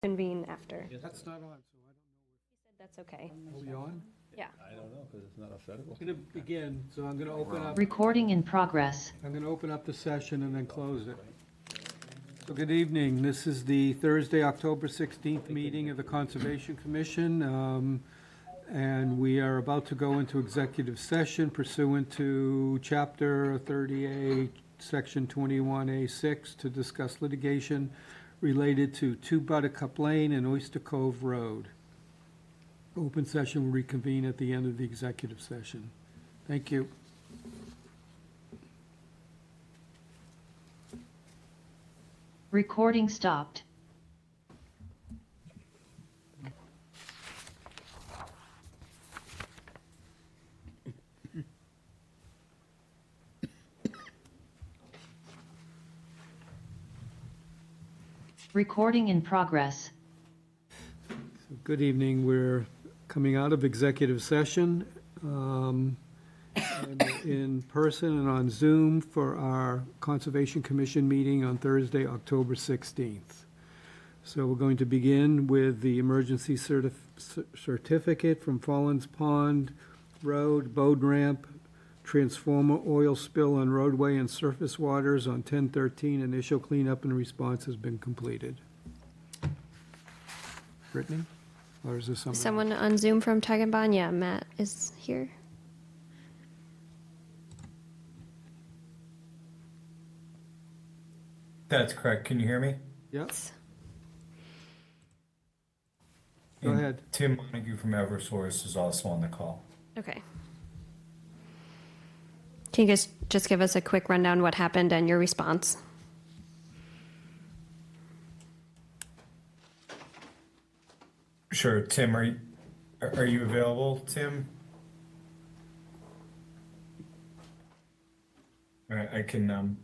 convene after. That's not on, so I That's okay. don't know. Are we on? Yeah. I don't know, because it's not a federal. I'm gonna begin, so I'm gonna open up, Recording in progress. I'm gonna open up the session and then close it. So good evening. This is the Thursday, October 16th meeting of the Conservation Commission. And we are about to go into executive session pursuant to Chapter 38, Section 21A6, to discuss litigation related to 2 Buttercup Lane and Oyster Cove Road. Open session will reconvene at the end of the executive session. Thank you. Recording stopped. Recording in progress. Good evening. We're coming out of executive session and in person and on Zoom for our Conservation Commission meeting on Thursday, October 16th. So we're going to begin with the emergency certificate from Fallens Pond Road, boat ramp, transformer oil spill on roadway and surface waters on 10/13. Initial cleanup and response has been completed. Brittany? Or is this somebody? Someone on Zoom from Tagambon? Yeah, Matt is here. That's correct. Can you hear me? Yep. Go ahead. Tim Montague from Eversource is also on the call. Okay. Can you guys just give us a quick rundown what happened and your response? Sure. Tim, are you available, Tim? All right, I can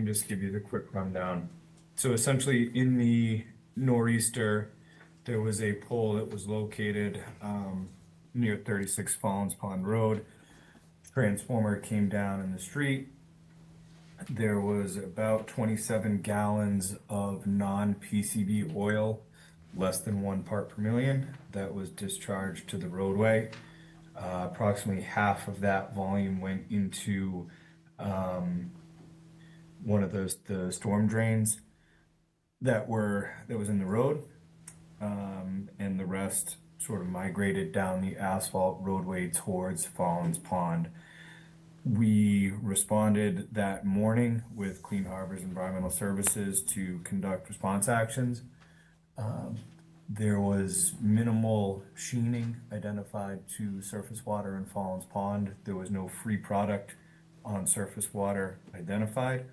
just give you the quick rundown. So essentially in the nor'easter, there was a pole that was located near 36 Fallens Pond Road. Transformer came down in the street. There was about 27 gallons of non-PCB oil, less than 1 part per million, that was discharged to the roadway. Approximately half of that volume went into one of the storm drains that was in the road, and the rest sort of migrated down the asphalt roadway towards Fallens Pond. We responded that morning with Clean Harbors Environmental Services to conduct response actions. There was minimal sheening identified to surface water in Fallens Pond. There was no free product on surface water identified.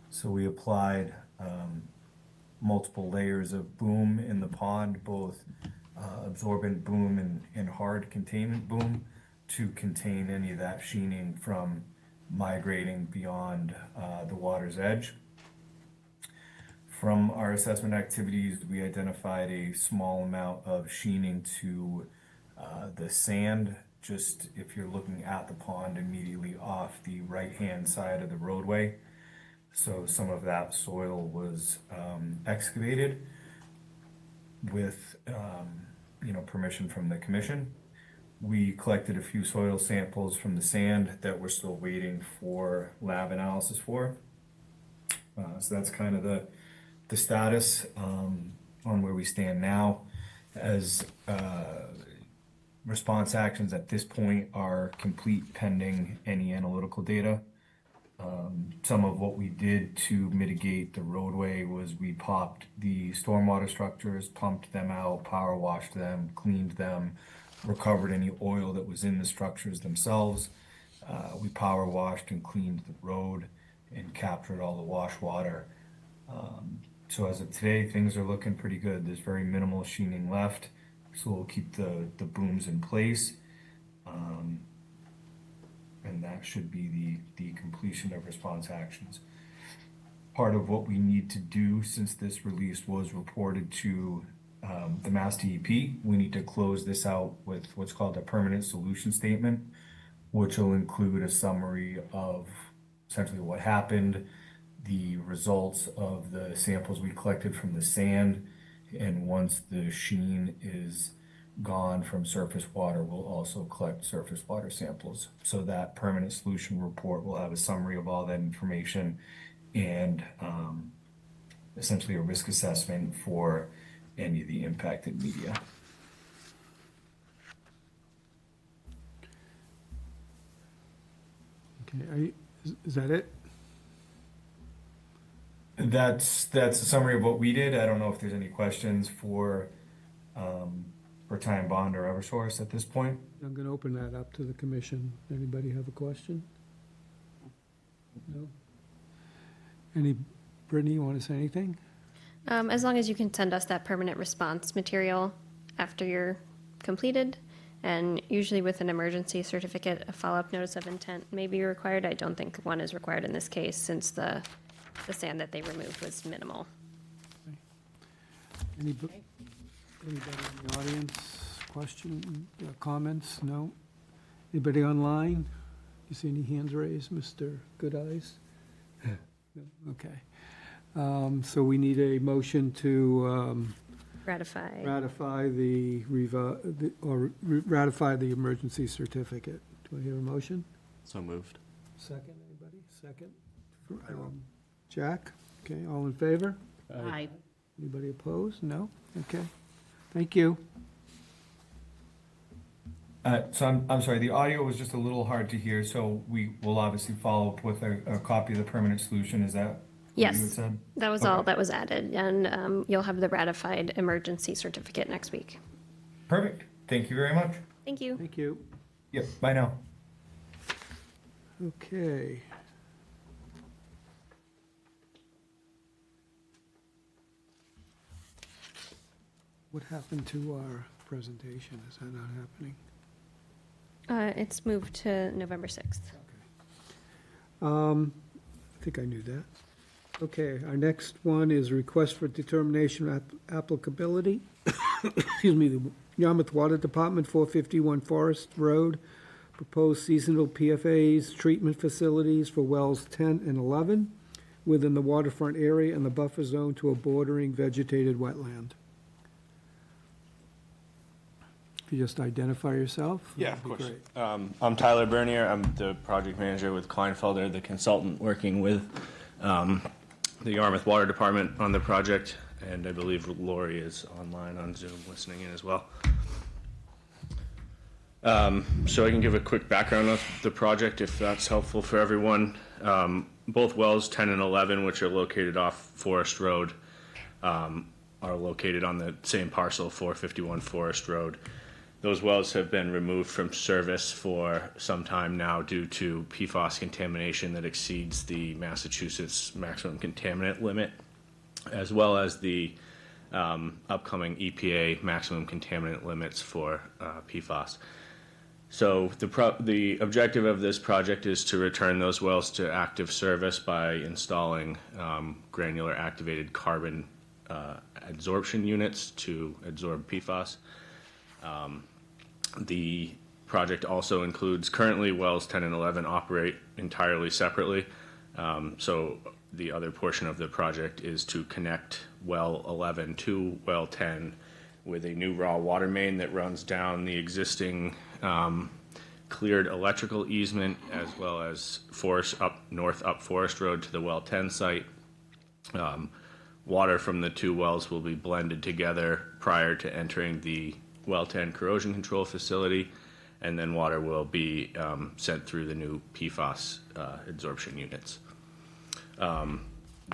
So we applied multiple layers of boom in the pond, both absorbent boom and hard containment boom, to contain any of that sheening from migrating beyond the water's edge. From our assessment activities, we identified a small amount of sheening to the sand, just if you're looking at the pond immediately off the right-hand side of the roadway. So some of that soil was excavated with permission from the commission. We collected a few soil samples from the sand that we're still waiting for lab analysis for. So that's kind of the status on where we stand now. As response actions at this point are complete pending any analytical data. Some of what we did to mitigate the roadway was we popped the stormwater structures, pumped them out, power washed them, cleaned them, recovered any oil that was in the structures themselves. We power washed and cleaned the road and captured all the wash water. So as of today, things are looking pretty good. There's very minimal sheening left, so we'll keep the booms in place. And that should be the completion of response actions. Part of what we need to do, since this release was reported to the Mass DEP, we need to close this out with what's called a permanent solution statement, which will include a summary of essentially what happened, the results of the samples we collected from the sand, And once the sheen is gone from surface water, we'll also collect surface water samples. So that permanent solution report will have a summary of all that information and essentially a risk assessment for any of the impacted media. Okay, is that it? That's a summary of what we did. I don't know if there's any questions for Ty and Bond or Eversource at this point. I'm going to open that up to the commission. Anybody have a question? No? Brittany, you want to say anything? As long as you can send us that permanent response material after you're completed, and usually with an emergency certificate, a follow-up notice of intent may be required. I don't think one is required in this case since the sand that they removed was minimal. Anybody in the audience, question, comments? No? Anybody online? You see any hands raised, Mr. Good Eyes? No? Okay. So we need a motion to Ratify. ratify ratify the emergency certificate. Do I hear a motion? So moved. Second, anybody? Second? Jack? Okay, all in favor? Aye. Anybody opposed? No? Okay. Thank you. So I'm sorry, the audio was just a little hard to hear, so we will obviously follow up with a copy of the permanent solution. Is that what you had Yes, said? that was all Okay. that was added, and you'll have the ratified emergency certificate next week. Perfect. Thank you very much. Thank you. Thank you. Yep, bye now. Okay. What happened to our presentation? Is that not happening? It's moved to November 6th. I think I knew that. Okay, our next one is request for determination of applicability. Excuse me, the Yarmouth Water Department, 451 Forest Road, proposed seasonal PFAS treatment facilities for wells 10 and 11 within the waterfront area and the buffer zone to a bordering vegetated wetland. If you just identify yourself. Yeah, that'd of be course. great. I'm Tyler Bernier. I'm the project manager with Kleinfelder, the consultant working with the Yarmouth Water Department on the project, and I believe Lori is online on Zoom listening in as well. So I can give a quick background of the project if that's helpful for everyone. Both wells 10 and 11, which are located off Forest Road, are located on the same parcel, 451 Forest Road. Those wells have been removed from service for some time now due to PFAS contamination that exceeds the Massachusetts maximum contaminant limit, as well as the upcoming EPA maximum contaminant limits for PFAS. So the objective of this project is to return those wells to active service by installing granular activated carbon adsorption units to absorb PFAS. The project also includes currently wells 10 and 11 operate entirely separately. So the other portion of the project is to connect well 11 to well 10 with a new raw water main that runs down the existing cleared electrical easement as well as north up Forest Road to the well 10 site. Water from the two wells will be blended together prior to entering the well 10 corrosion control facility, and then water will be sent through the new PFAS adsorption units.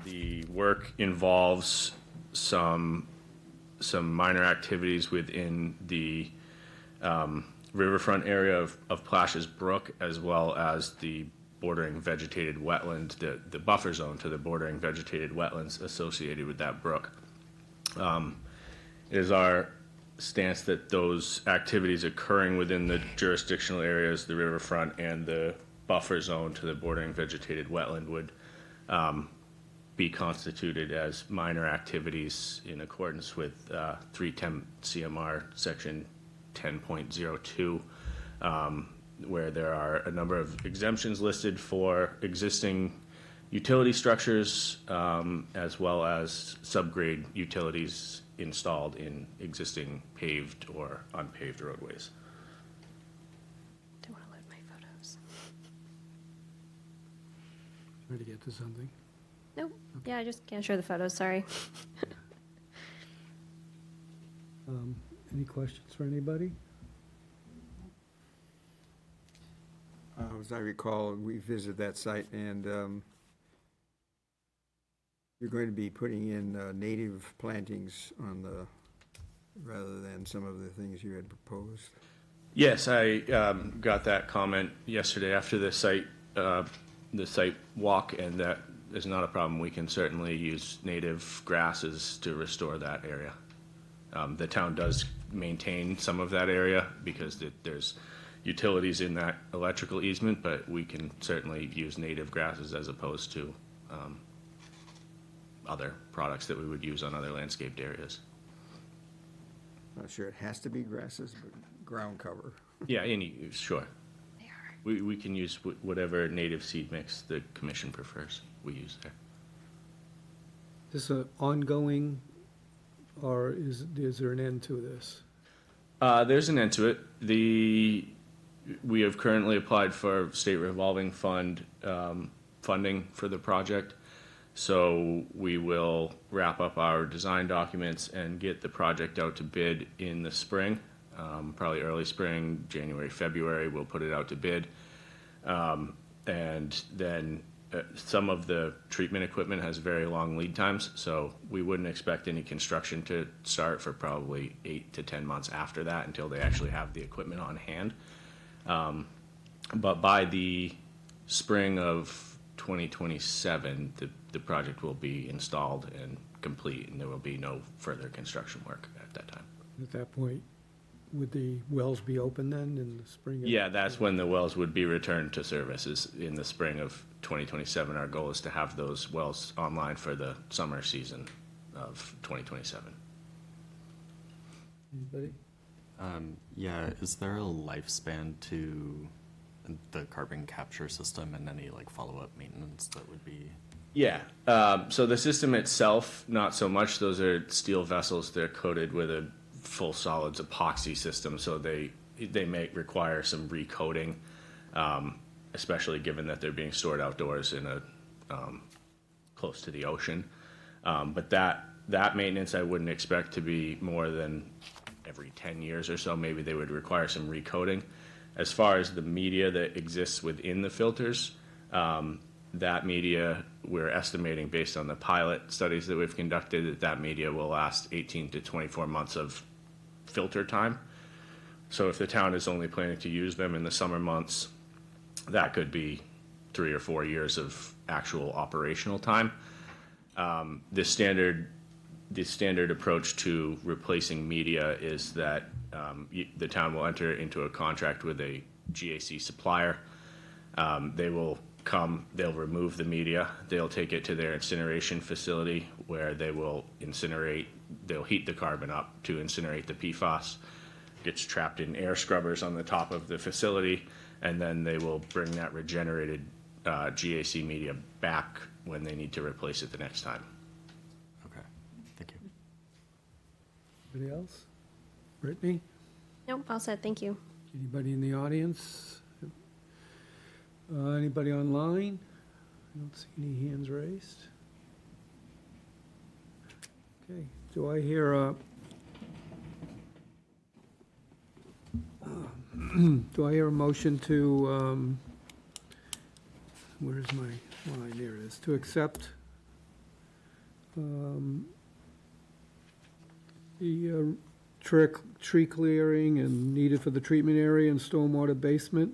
The work involves some minor activities within the riverfront area of Plashes Brook, as well as the bordering vegetated wetland, the buffer zone to the bordering vegetated wetlands associated with that brook. It is our stance that those activities occurring within the jurisdictional areas, the riverfront and the buffer zone to the bordering vegetated wetland would be constituted as minor activities in accordance with 310 CMR section 10.02, where there are a number of exemptions listed for existing utility structures, as well as subgrade utilities installed in existing paved or unpaved roadways. Don't want to load my photos. Try to get to something. Nope. Yeah, I just can't show the photos, sorry. Any questions for anybody? As I recall, we visited that site, and you're going to be putting in native plantings on the, rather than some of the things you had proposed. Yes, I got that comment yesterday after the site walk, and that is not a problem. We can certainly use native grasses to restore that area. The town does maintain some of that area because there's utilities in that electrical easement, but we can certainly use native grasses as opposed to other products that we would use on other landscaped areas. Not sure it has to be grasses, but ground cover. Yeah, sure. We can use whatever native seed mix the commission prefers, we use there. Is this ongoing, or is there an end to this? There's an end to it. We have currently applied for state revolving fund funding for the project. So we will wrap up our design documents and get the project out to bid in the spring, probably early spring, January, February, we'll put it out to bid. And then some of the treatment equipment has very long lead times, so we wouldn't expect any construction to start for probably 8 to 10 months after that until they actually have the equipment on hand. But by the spring of 2027, the project will be installed and complete, and there will be no further construction work at that time. At that point, would the wells be open then in the spring? Yeah, that's when the wells would be returned to service, is in the spring of 2027. Our goal is to have those wells online for the summer season of 2027. Anybody? Yeah, is there a lifespan to the carbon capture system and any like follow-up maintenance that would be? Yeah, so the system itself, not so much. Those are steel vessels. They're coated with a full solids epoxy system, so they may require some recoating, especially given that they're being stored outdoors in a close to the ocean. But that maintenance I wouldn't expect to be more than every 10 years or so. Maybe they would require some recoating. As far as the media that exists within the filters, that media, we're estimating based on the pilot studies that we've conducted, that media will last 18 to 24 months of filter time. So if the town is only planning to use them in the summer months, that could be 3 or 4 years of actual operational time. The standard approach to replacing media is that the town will enter into a contract with a GAC supplier. They will come, they'll remove the media, they'll take it to their incineration facility where they will incinerate, they'll heat the carbon up to incinerate the PFAS. Gets trapped in air scrubbers on the top of the facility, and then they will bring that regenerated GAC media back when they need to replace it the next time. Okay, thank you. Anybody else? Brittany? Nope, all set, thank you. Anybody in the audience? Anybody online? I don't see any hands raised. Okay, do I hear a, do I hear a motion to, where's my line? There it is. To accept the tree clearing and needed for the treatment area and stormwater basement,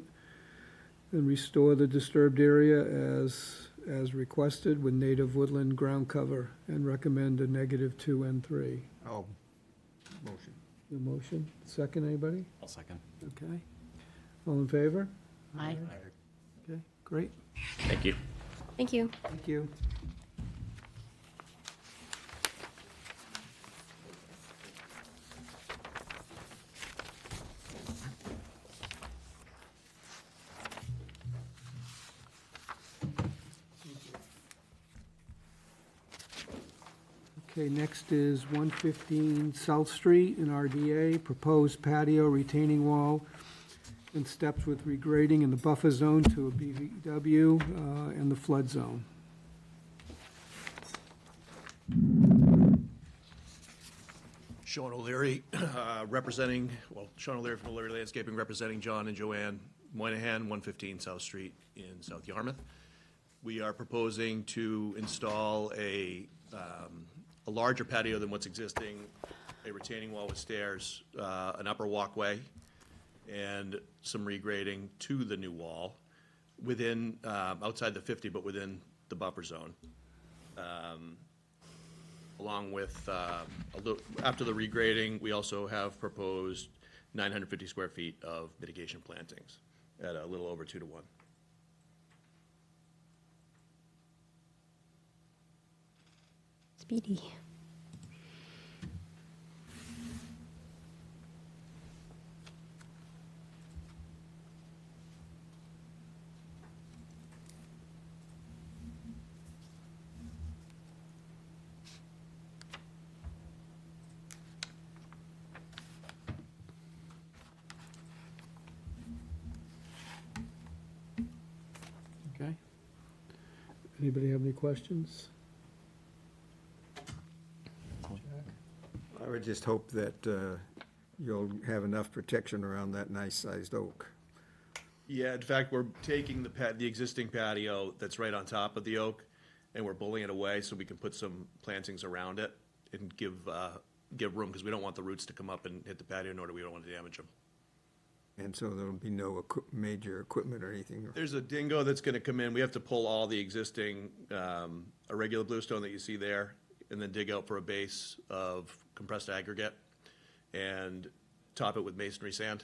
and restore the disturbed area as requested with native woodland ground cover, and recommend a -2 and 3. Oh, motion. The motion, second, anybody? I'll second. Okay. All in favor? Aye. Okay, great. Thank you. Thank you. Thank you. Okay, next is 115 South Street in RDA, proposed patio retaining wall and steps with regrading in the buffer zone to a BVW and the flood zone. Sean O'Leary, Sean O'Leary from O'Leary Landscaping, representing John and Joanne Moynihan, 115 South Street in South Yarmouth. We are proposing to install a larger patio than what's existing, a retaining wall with stairs, an upper walkway, and some regrading to the new wall within, outside the 50, but within the buffer zone. Along with, after the regrading, we also have proposed 950 square feet of mitigation plantings at a little over 2 to 1. Speedy. Okay. Anybody have any questions? I would just hope that you'll have enough protection around that nice-sized oak. Yeah, in fact, we're taking the existing patio that's right on top of the oak, and we're pulling it away so we can put some plantings around it and give room, because we don't want the roots to come up and hit the patio, nor do we want to damage them. And so there'll be no major equipment or anything. There's a dingo that's gonna come in. We have to pull all the existing, irregular bluestone that you see there, and then dig out for a base of compressed aggregate and top it with masonry sand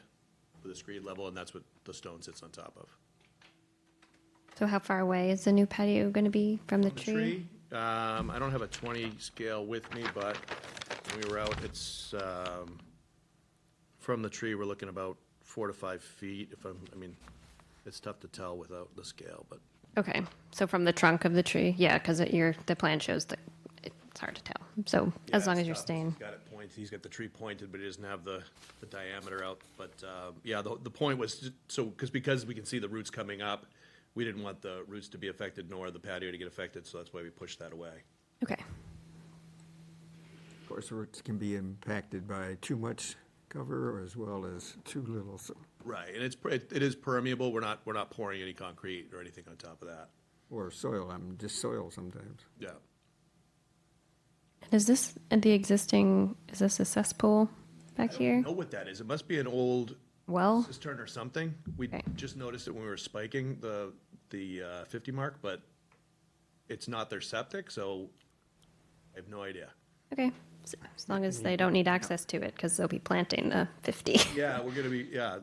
with a screed level, and that's what the stone sits on top of. So how far away is the new patio going to be from the The tree? tree, I don't have a 20 scale with me, but when we were out, it's, from the tree, we're looking about 4 to 5 feet. It's tough to tell without the scale, but Okay, so from the trunk of the tree, yeah, because the plan shows that it's hard to tell. So as yeah, long it's as you're tough. staying, He's got it pointed, he's got the tree pointed, but he doesn't have the diameter out. But, yeah, the point was, because we can see the roots coming up, we didn't want the roots to be affected nor the patio to get affected, so that's why we pushed that away. okay. Of course, roots can be impacted by too much cover as well as too little. So, Right, and it is permeable, we're not pouring any concrete or anything on top of that. or soil, just soil sometimes. Yeah. And is this a cesspool back I here? don't know what that is. It must be an old Well, cistern or something. We Okay. just noticed it when we were spiking the 50 mark, but it's not their septic, so I have no idea. okay, as long as they don't need access to it, because they'll be planting the 50. Yeah,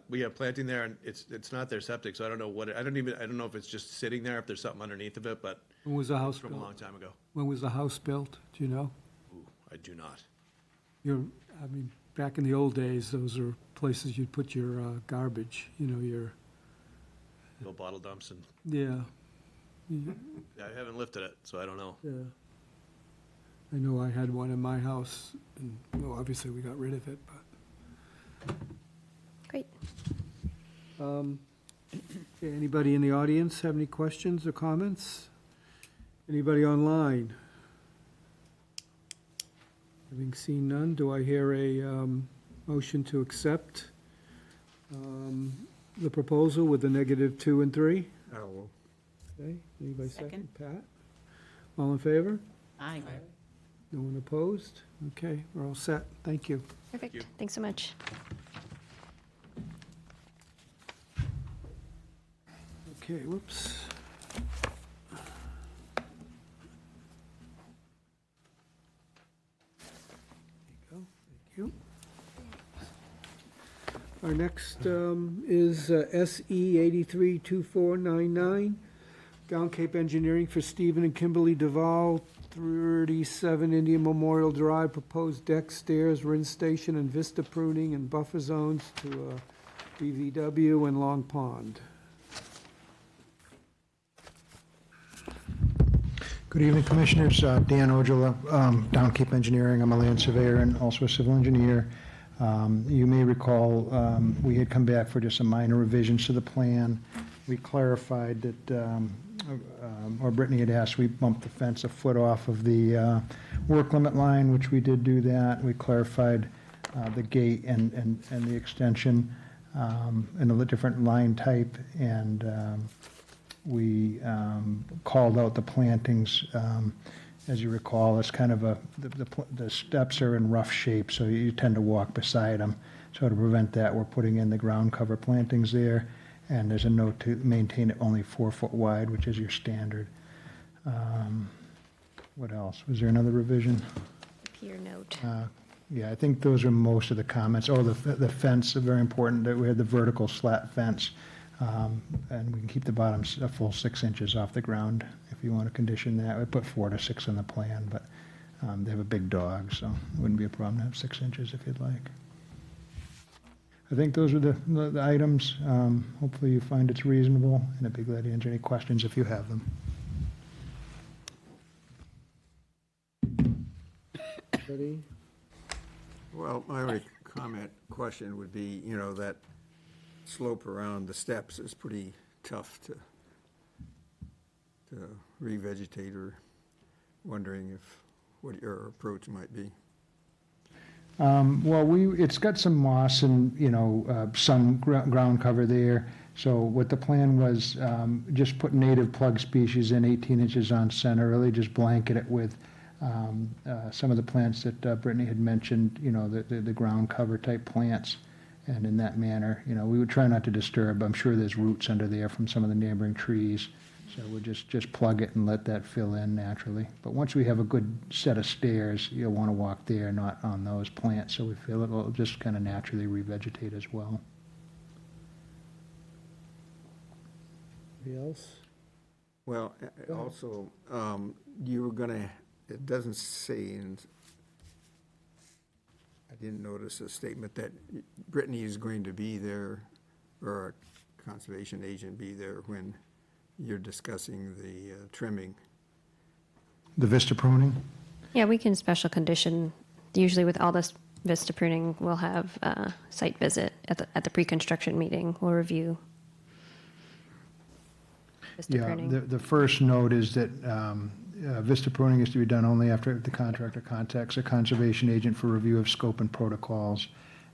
we have planting there, and it's not their septic, so I don't know I don't know if it's just sitting there, if there's something underneath of it, but When was the house from a long built? time ago. When was the house built? Do you know? Ooh, I do not. Back in the old days, those are places you'd put your garbage, your, Little bottle dumps, and yeah, I haven't lifted it, so I don't know. yeah. I know I had one in my house, and, well, obviously we got rid of it, but. Great. Okay, anybody in the audience have any questions or comments? Anybody online? Having seen none, do I hear a motion to accept the proposal with the -2 and 3? Oh, Okay, anybody second? Pat? All in favor? Aye. No one opposed? Okay, we're all set. Thank you. Perfect. you. Thanks so much. Okay, whoops. There you go, thank you. Our next is SE 832499, Down Cape Engineering for Stephen and Kimberly Duval, 37 Indian Memorial Drive, proposed deck, stairs, rinse station, and vista pruning and buffer zones to BVW and Long Pond. Good evening, Commissioners. Dan Ojala, Downkeep Engineering. I'm a land surveyor and also a civil engineer. You may recall, we had come back for just some minor revisions to the plan. We clarified that, or Brittany had asked, we bumped the fence a foot off of the work limit line, which we did do that. We clarified the gate and the extension and the different line type, and we called out the plantings. As you recall, it's kind of the steps are in rough shape, so you tend to walk beside them. So to prevent that, we're putting in the ground cover plantings there, and there's a note to maintain it only 4 foot wide, which is your standard. What else? Was there another revision? Pier note. Yeah, I think those are most of the comments. Oh, the fence, very important, that we had the vertical slat fence. And we can keep the bottoms a full 6 inches off the ground if you want to condition that. We put 4 to 6 on the plan, but they have a big dog, so it wouldn't be a problem to have 6 inches if you'd like. I think those are the items. Hopefully you find it's reasonable, and I'd be glad to answer any questions if you have them. Ready? Well, my only question would be, that slope around the steps is pretty tough to revegetate, or wondering what your approach might be. Well, it's got some moss and, some ground cover there. So what the plan was, just put native plug species in 18 inches on center, really just blanket it with some of the plants that Brittany had mentioned, the ground cover type plants. And in that manner, we would try not to disturb. I'm sure there's roots under there from some of the neighboring trees. So we'll just plug it and let that fill in naturally. But once we have a good set of stairs, you'll want to walk there, not on those plants. So we feel it will just kind of naturally revegetate as well. Anybody else? Well, also, you were gonna, it doesn't say, and I didn't notice a statement that Brittany is going to be there, or a conservation agent be there when you're discussing the trimming. The vista pruning? Yeah, we can special condition. Usually with all this vista pruning, we'll have a site visit at the pre-construction meeting. We'll review vista Yeah, pruning. the first note is that vista pruning is to be done only after the contractor contacts a conservation agent for review of scope and protocols.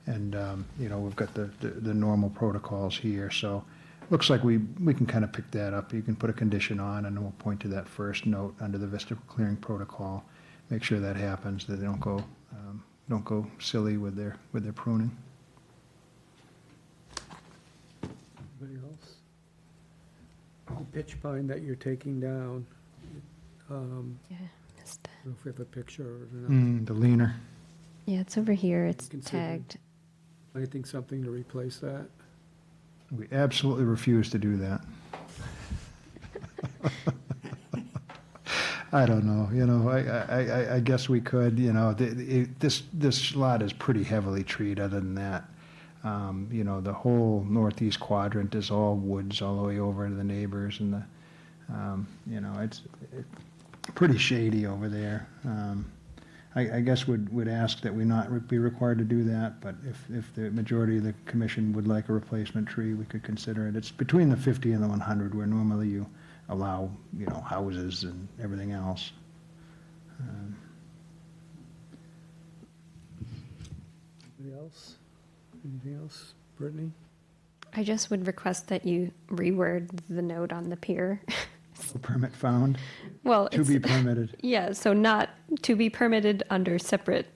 And, we've got the normal protocols here, so looks like we can kind of pick that up. You can put a condition on, and then we'll point to that first note under the vista clearing protocol. Make sure that happens, that they don't go silly with their pruning. Anybody else? The pitch pine that you're taking down, Yeah, missed that. I don't know if we have a picture or not. The leaner. Yeah, it's over here. It's Consider- tagged. I think something to replace that. We absolutely refuse to do that. I don't know, I guess we could, this lot is pretty heavily treed. Other than that. The whole northeast quadrant is all woods all the way over to the neighbors, and it's pretty shady over there. I guess would ask that we not be required to do that, but if the majority of the commission would like a replacement tree, we could consider it. It's between the 50 and the 100, where normally you allow, houses and everything else. Anybody else? Anything else? Brittany? I just would request that you reword the note on the pier. No permit found, Well, to it's, be permitted. yeah, so not to be permitted under separate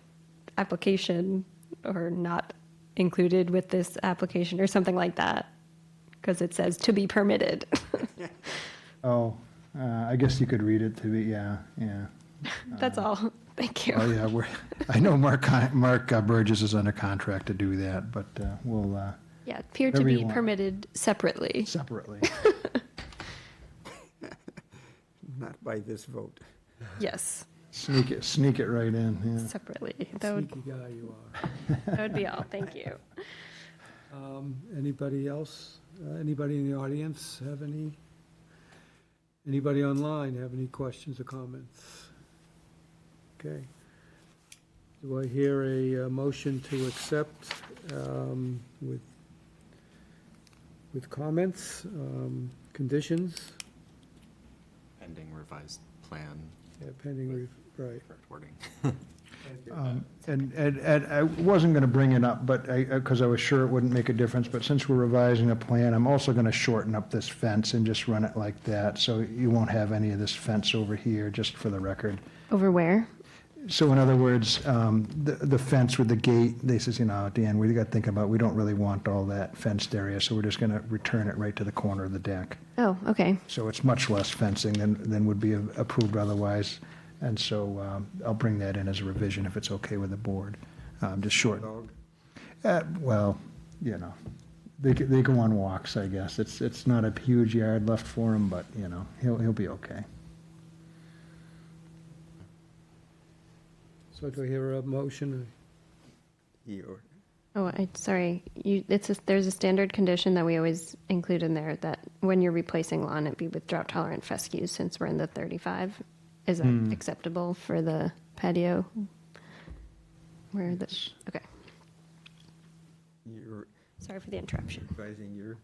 application or not included with this application or something like that. Because it says to be permitted. Oh, I guess you could read it to be, yeah. That's all. Thank you. Oh, yeah, I know Mark Burgess is under contract to do that, but we'll, Yeah, appear to Whatever you be want. permitted separately. separately. Not by this vote. Yes, Sneak it right in, yeah. separately. That would, Sneaky guy you are. that would be all. Thank you. Anybody else? Anybody in the audience have any Anybody online have any questions or comments? Okay. Do I hear a motion to accept with comments, conditions? Pending revised plan, Yeah, pending, right. correct wording. And I wasn't going to bring it up, but because I was sure it wouldn't make a difference, but since we're revising a plan, I'm also going to shorten up this fence and just run it like that, so you won't have any of this fence over here, just for the record. Over where? So in other words, the fence with the gate, they says, Dan, we got to think about, we don't really want all that fenced area, so we're just going to return it right to the corner of the deck. Oh, okay. So it's much less fencing than would be approved otherwise. And so I'll bring that in as a revision if it's okay with the board. Just short. Well, they go on walks, I guess. It's not a huge yard left for him, but, he'll be okay. So do I hear a motion? Oh, sorry. There's a standard condition that we always include in there that when you're replacing lawn, it be with drought tolerant fescues since we're in the 35. Is that acceptable for the patio? Okay. You're Sorry for the interruption. advising your,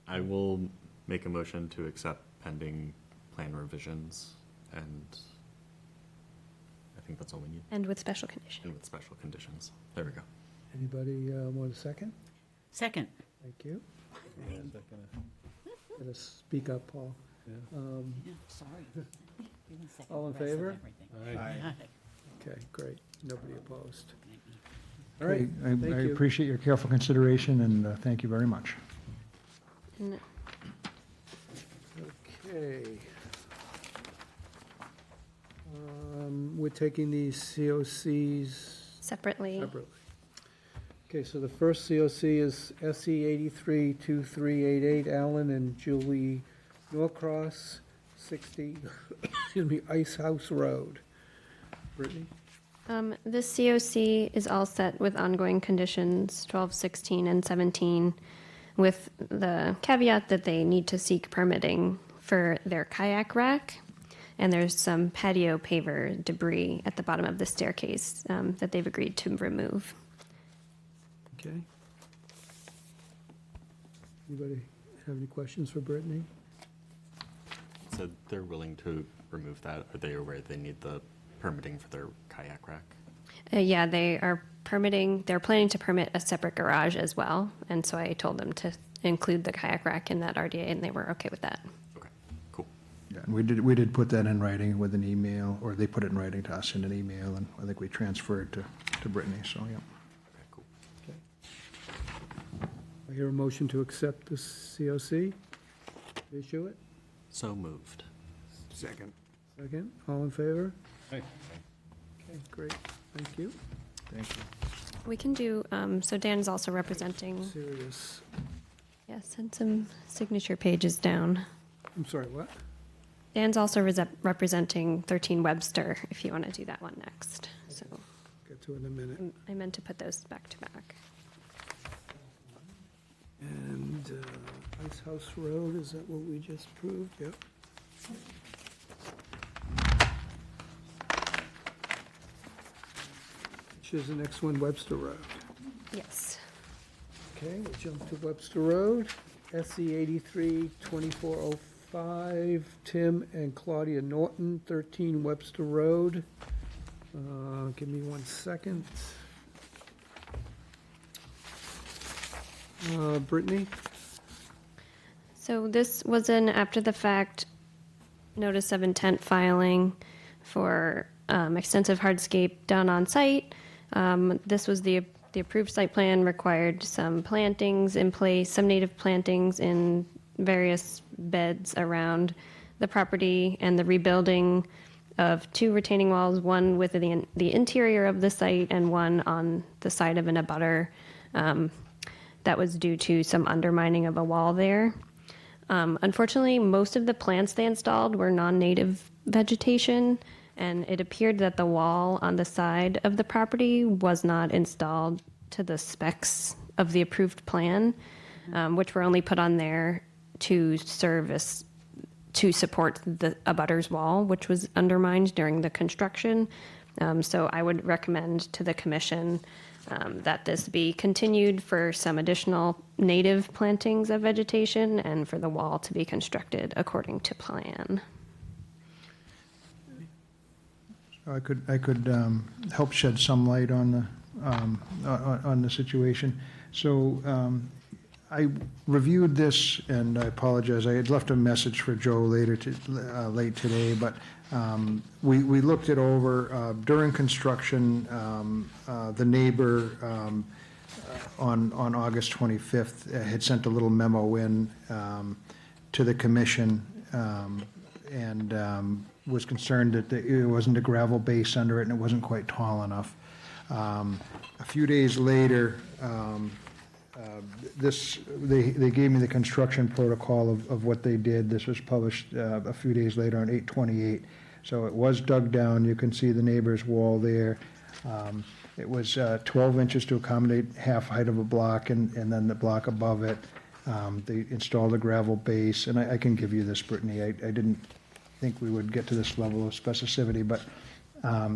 I will make a motion to accept pending plan revisions, and I think that's all we need, And with special condition. and with special conditions. There we go. Anybody want a second? Second. Thank you. Yeah, second. Gotta speak up, Paul. Yeah. Yeah, sorry. You can second All in the rest of favor? everything. Aye. Okay, great. Nobody opposed. All right, I thank you. appreciate your careful consideration, and thank you very much. And Okay. We're taking these COCs separately. separately. Okay, so the first COC is SE 832388, Allen and Julie Norcross, 60, excuse me, Ice House Road. Brittany? This COC is all set with ongoing conditions 12, 16, and 17, with the caveat that they need to seek permitting for their kayak rack. And there's some patio paver debris at the bottom of the staircase that they've agreed to remove. Okay. Anybody have any questions for Brittany? So they're willing to remove that. Are they aware they need the permitting for their kayak rack? Yeah, they are permitting, they're planning to permit a separate garage as well. And so I told them to include the kayak rack in that RDA, and they were okay with that. Okay, cool. Yeah, and we did put that in writing with an email, or they put it in writing to us in an email, and I think we transferred to Brittany, so, yeah. Okay, cool. I hear a motion to accept this COC. Issue it. So moved. second. Second. All in favor? Aye. Okay, great. Thank you. Thank you. We can do, so Dan's also representing, Serious. yeah, send some signature pages down. I'm sorry, what? Dan's also representing 13 Webster, if you want to do that one next. So Get to it in a minute. I meant to put those back to back. And Ice House Road, is that what we just proved? Yep. Which is the next one, Webster Road. Yes. Okay, we'll jump to Webster Road, SE 832405, Tim and Claudia Norton, 13 Webster Road. Give me 1 second. Brittany? So this was an after-the-fact notice of intent filing for extensive hardscape done on site. This was the approved site plan required some plantings in place, some native plantings in various beds around the property, and the rebuilding of 2 retaining walls, one with the interior of the site and one on the side of an abutter. That was due to some undermining of a wall there. Unfortunately, most of the plants they installed were non-native vegetation, and it appeared that the wall on the side of the property was not installed to the specs of the approved plan, which were only put on there to service to support the abutters wall, which was undermined during the construction. So I would recommend to the commission that this be continued for some additional native plantings of vegetation and for the wall to be constructed according to plan. I could help shed some light on the situation. So I reviewed this, and I apologize, I had left a message for Joe late today, but we looked it over. During construction, the neighbor on August 25th had sent a little memo in to the commission, and was concerned that it wasn't a gravel base under it and it wasn't quite tall enough. A few days later, they gave me the construction protocol of what they did. This was published a few days later on 8/28. So it was dug down. You can see the neighbor's wall there. It was 12 inches to accommodate half height of a block, and then the block above it. They installed a gravel base, and I can give you this, Brittany. I didn't think we would get to this level of specificity, but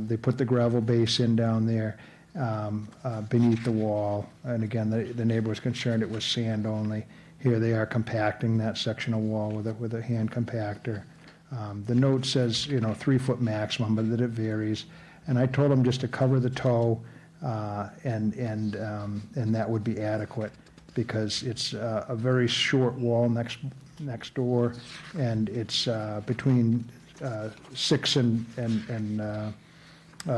they put the gravel base in down there beneath the wall. And again, the neighbor was concerned it was sand only. Here they are compacting that section of wall with a hand compactor. The note says, 3 foot maximum, but that it varies. And I told them just to cover the toe, and that would be adequate, because it's a very short wall next door, and it's between 6 and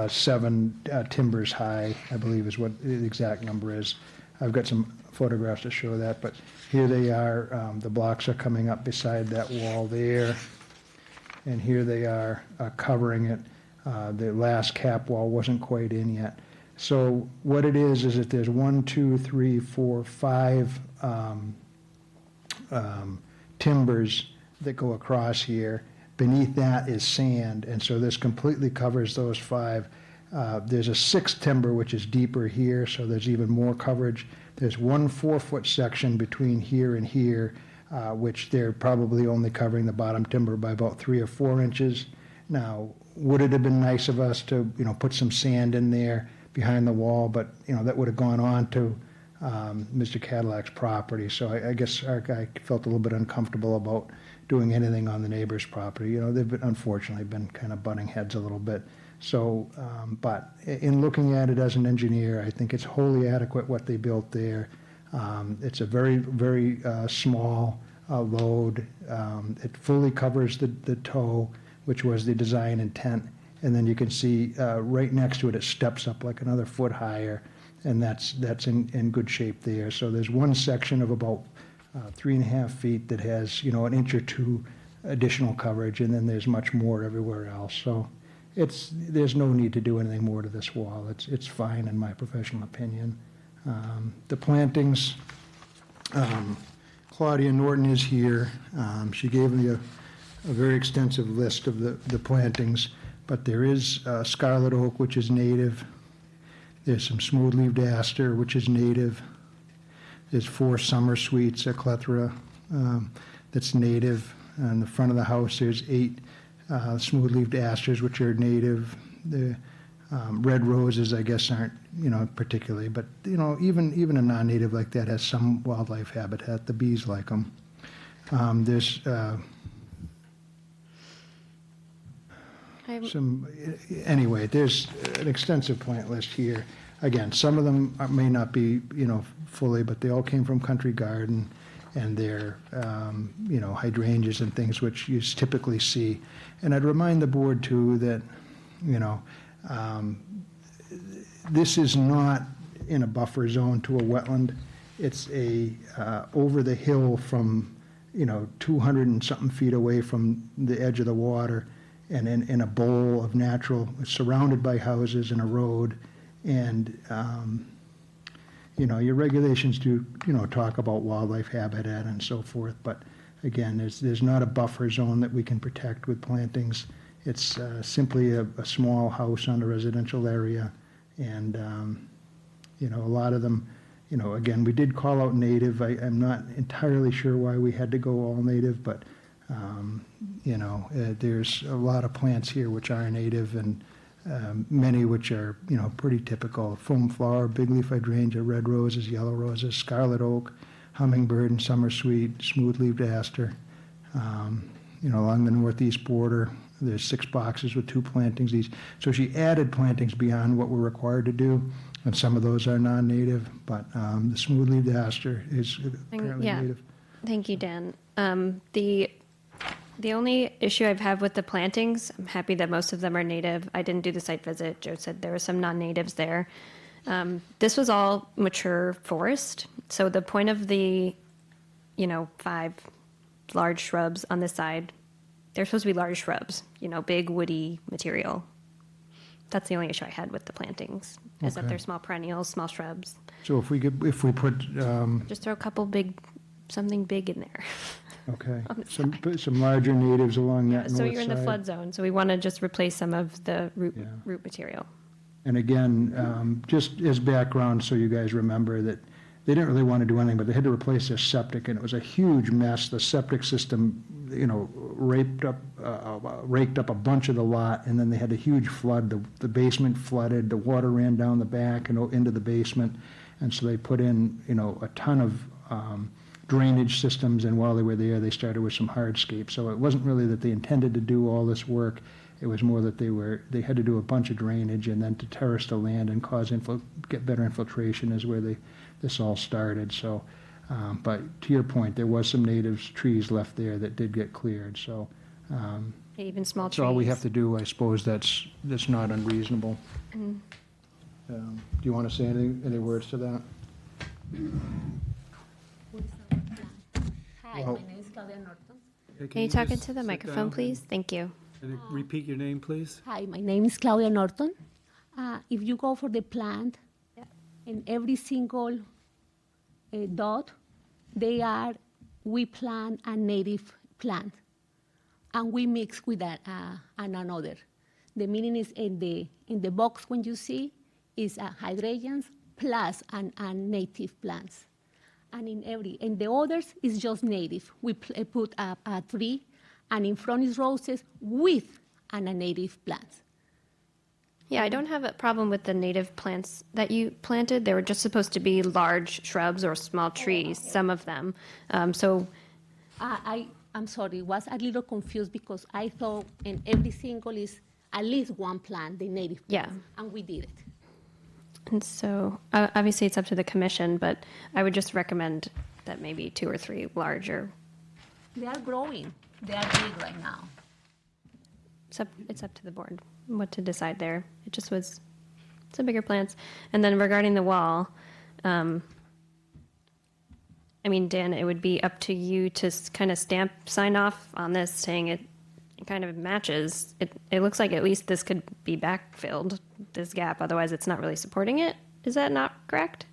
7 timbers high, I believe is what the exact number is. I've got some photographs to show that, but here they are. The blocks are coming up beside that wall there, and here they are covering it. The last cap wall wasn't quite in yet. So what it is that there's 1, 2, 3, 4, 5 timbers that go across here. Beneath that is sand, and so this completely covers those 5. There's a 6th timber, which is deeper here, so there's even more coverage. There's 1 4-foot section between here and here, which they're probably only covering the bottom timber by about 3 or 4 inches. Now, would it have been nice of us to, put some sand in there behind the wall, but, that would have gone on to Mr. Cadillac's property. So I guess our guy felt a little bit uncomfortable about doing anything on the neighbor's property. They've unfortunately been kind of butting heads a little bit. So, but in looking at it as an engineer, I think it's wholly adequate what they built there. It's a very, very small load. It fully covers the toe, which was the design intent. And then you can see right next to it, it steps up like another foot higher, and that's in good shape there. So there's one section of about 3.5 feet that has, an inch or 2 additional coverage, and then there's much more everywhere else. So there's no need to do anything more to this wall. It's fine in my professional opinion. The plantings, Claudia Norton is here. She gave me a very extensive list of the plantings, but there is scarlet oak, which is native. There's some smooth-leaved aster, which is native. There's 4 summer sweets, a clethra, that's native. On the front of the house, there's 8 smooth-leaved asters, which are native. The red roses, I guess, aren't, particularly, but, even a non-native like that has some wildlife habitat. The bees like them. There's anyway, there's an extensive plant list here. Again, some of them may not be, fully, but they all came from Country Garden, and they're, hydrangeas and things which you typically see. And I'd remind the board too that, this is not in a buffer zone to a wetland. It's over the hill from, 200 and something feet away from the edge of the water, and in a bowl of natural, surrounded by houses and a road. And, your regulations do, talk about wildlife habitat and so forth, but again, there's not a buffer zone that we can protect with plantings. It's simply a small house on a residential area, and, a lot of them, You know, again, we did call out native. I'm not entirely sure why we had to go all native, but, you know, there's a lot of plants here which are native and many which are, you know, pretty typical. Foam flower, big leaf hydrangea, red roses, yellow roses, scarlet oak, hummingbird and summer sweet, smooth-leaved aster. You know, along the northeast border, there's 6 boxes with 2 plantings each. So she added plantings beyond what we're required to do, and some of those are non-native, but the smooth-leaved aster is apparently Yeah. native. Thank you, Dan. The only issue I've had with the plantings, I'm happy that most of them are native. I didn't do the site visit. Joe said there were some non-natives there. This was all mature forest. So the point of the, you know, 5 large shrubs on this side, they're supposed to be large shrubs, you know, big woody material. That's the only issue I had with the plantings, is that Okay. they're small perennials, small shrubs. So if we put, Just throw a couple something big in there. okay, On the some larger natives along that north side. So you're in the flood zone, so we want to just replace some of the Yeah. root material. And again, just as background, so you guys remember that they didn't really want to do anything, but they had to replace their septic, and it was a huge mess. The septic system, you know, raked up a bunch of the lot, and then they had a huge flood. The basement flooded, the water ran down the back and into the basement, and so they put in, you know, a ton of drainage systems, and while they were there, they started with some hardscape. So it wasn't really that they intended to do all this work. It was more that they had to do a bunch of drainage, and then to terrace the land and get better infiltration is where this all started. So, but to your point, there was some native trees left there that did get cleared. So Even small trees. that's all we have to do. I suppose that's not unreasonable. Mm. Do you want to say any words to that? Hi, Well- my name is Claudia Norton. Hey, Can you talk just into the sit microphone, down please? Thank you. and repeat your name, please? Hi, my name is Claudia Norton. If you go for the plant, in every single dot, we plant a native plant, and we mix with another. The meaning is in the box when you see is hydrangeas plus and native plants. And in the others is just native. We put a tree, and in front is roses with a native plant. Yeah, I don't have a problem with the native plants that you planted. They were just supposed to be large shrubs or small trees, some of them. So I'm sorry, was a little confused because I thought in every single is at least one plant, the native Yeah. plants, and we did it. And so, obviously, it's up to the commission, but I would just recommend that maybe 2 or 3 larger. They are growing. They are big right now. It's up to the board what to decide there. It just was some bigger plants. And then regarding the wall, I mean, Dan, it would be up to you to kind of sign off on this, saying it kind of matches. It looks like at least this could be backfilled, this gap. Otherwise, it's not really supporting it. Is that not correct?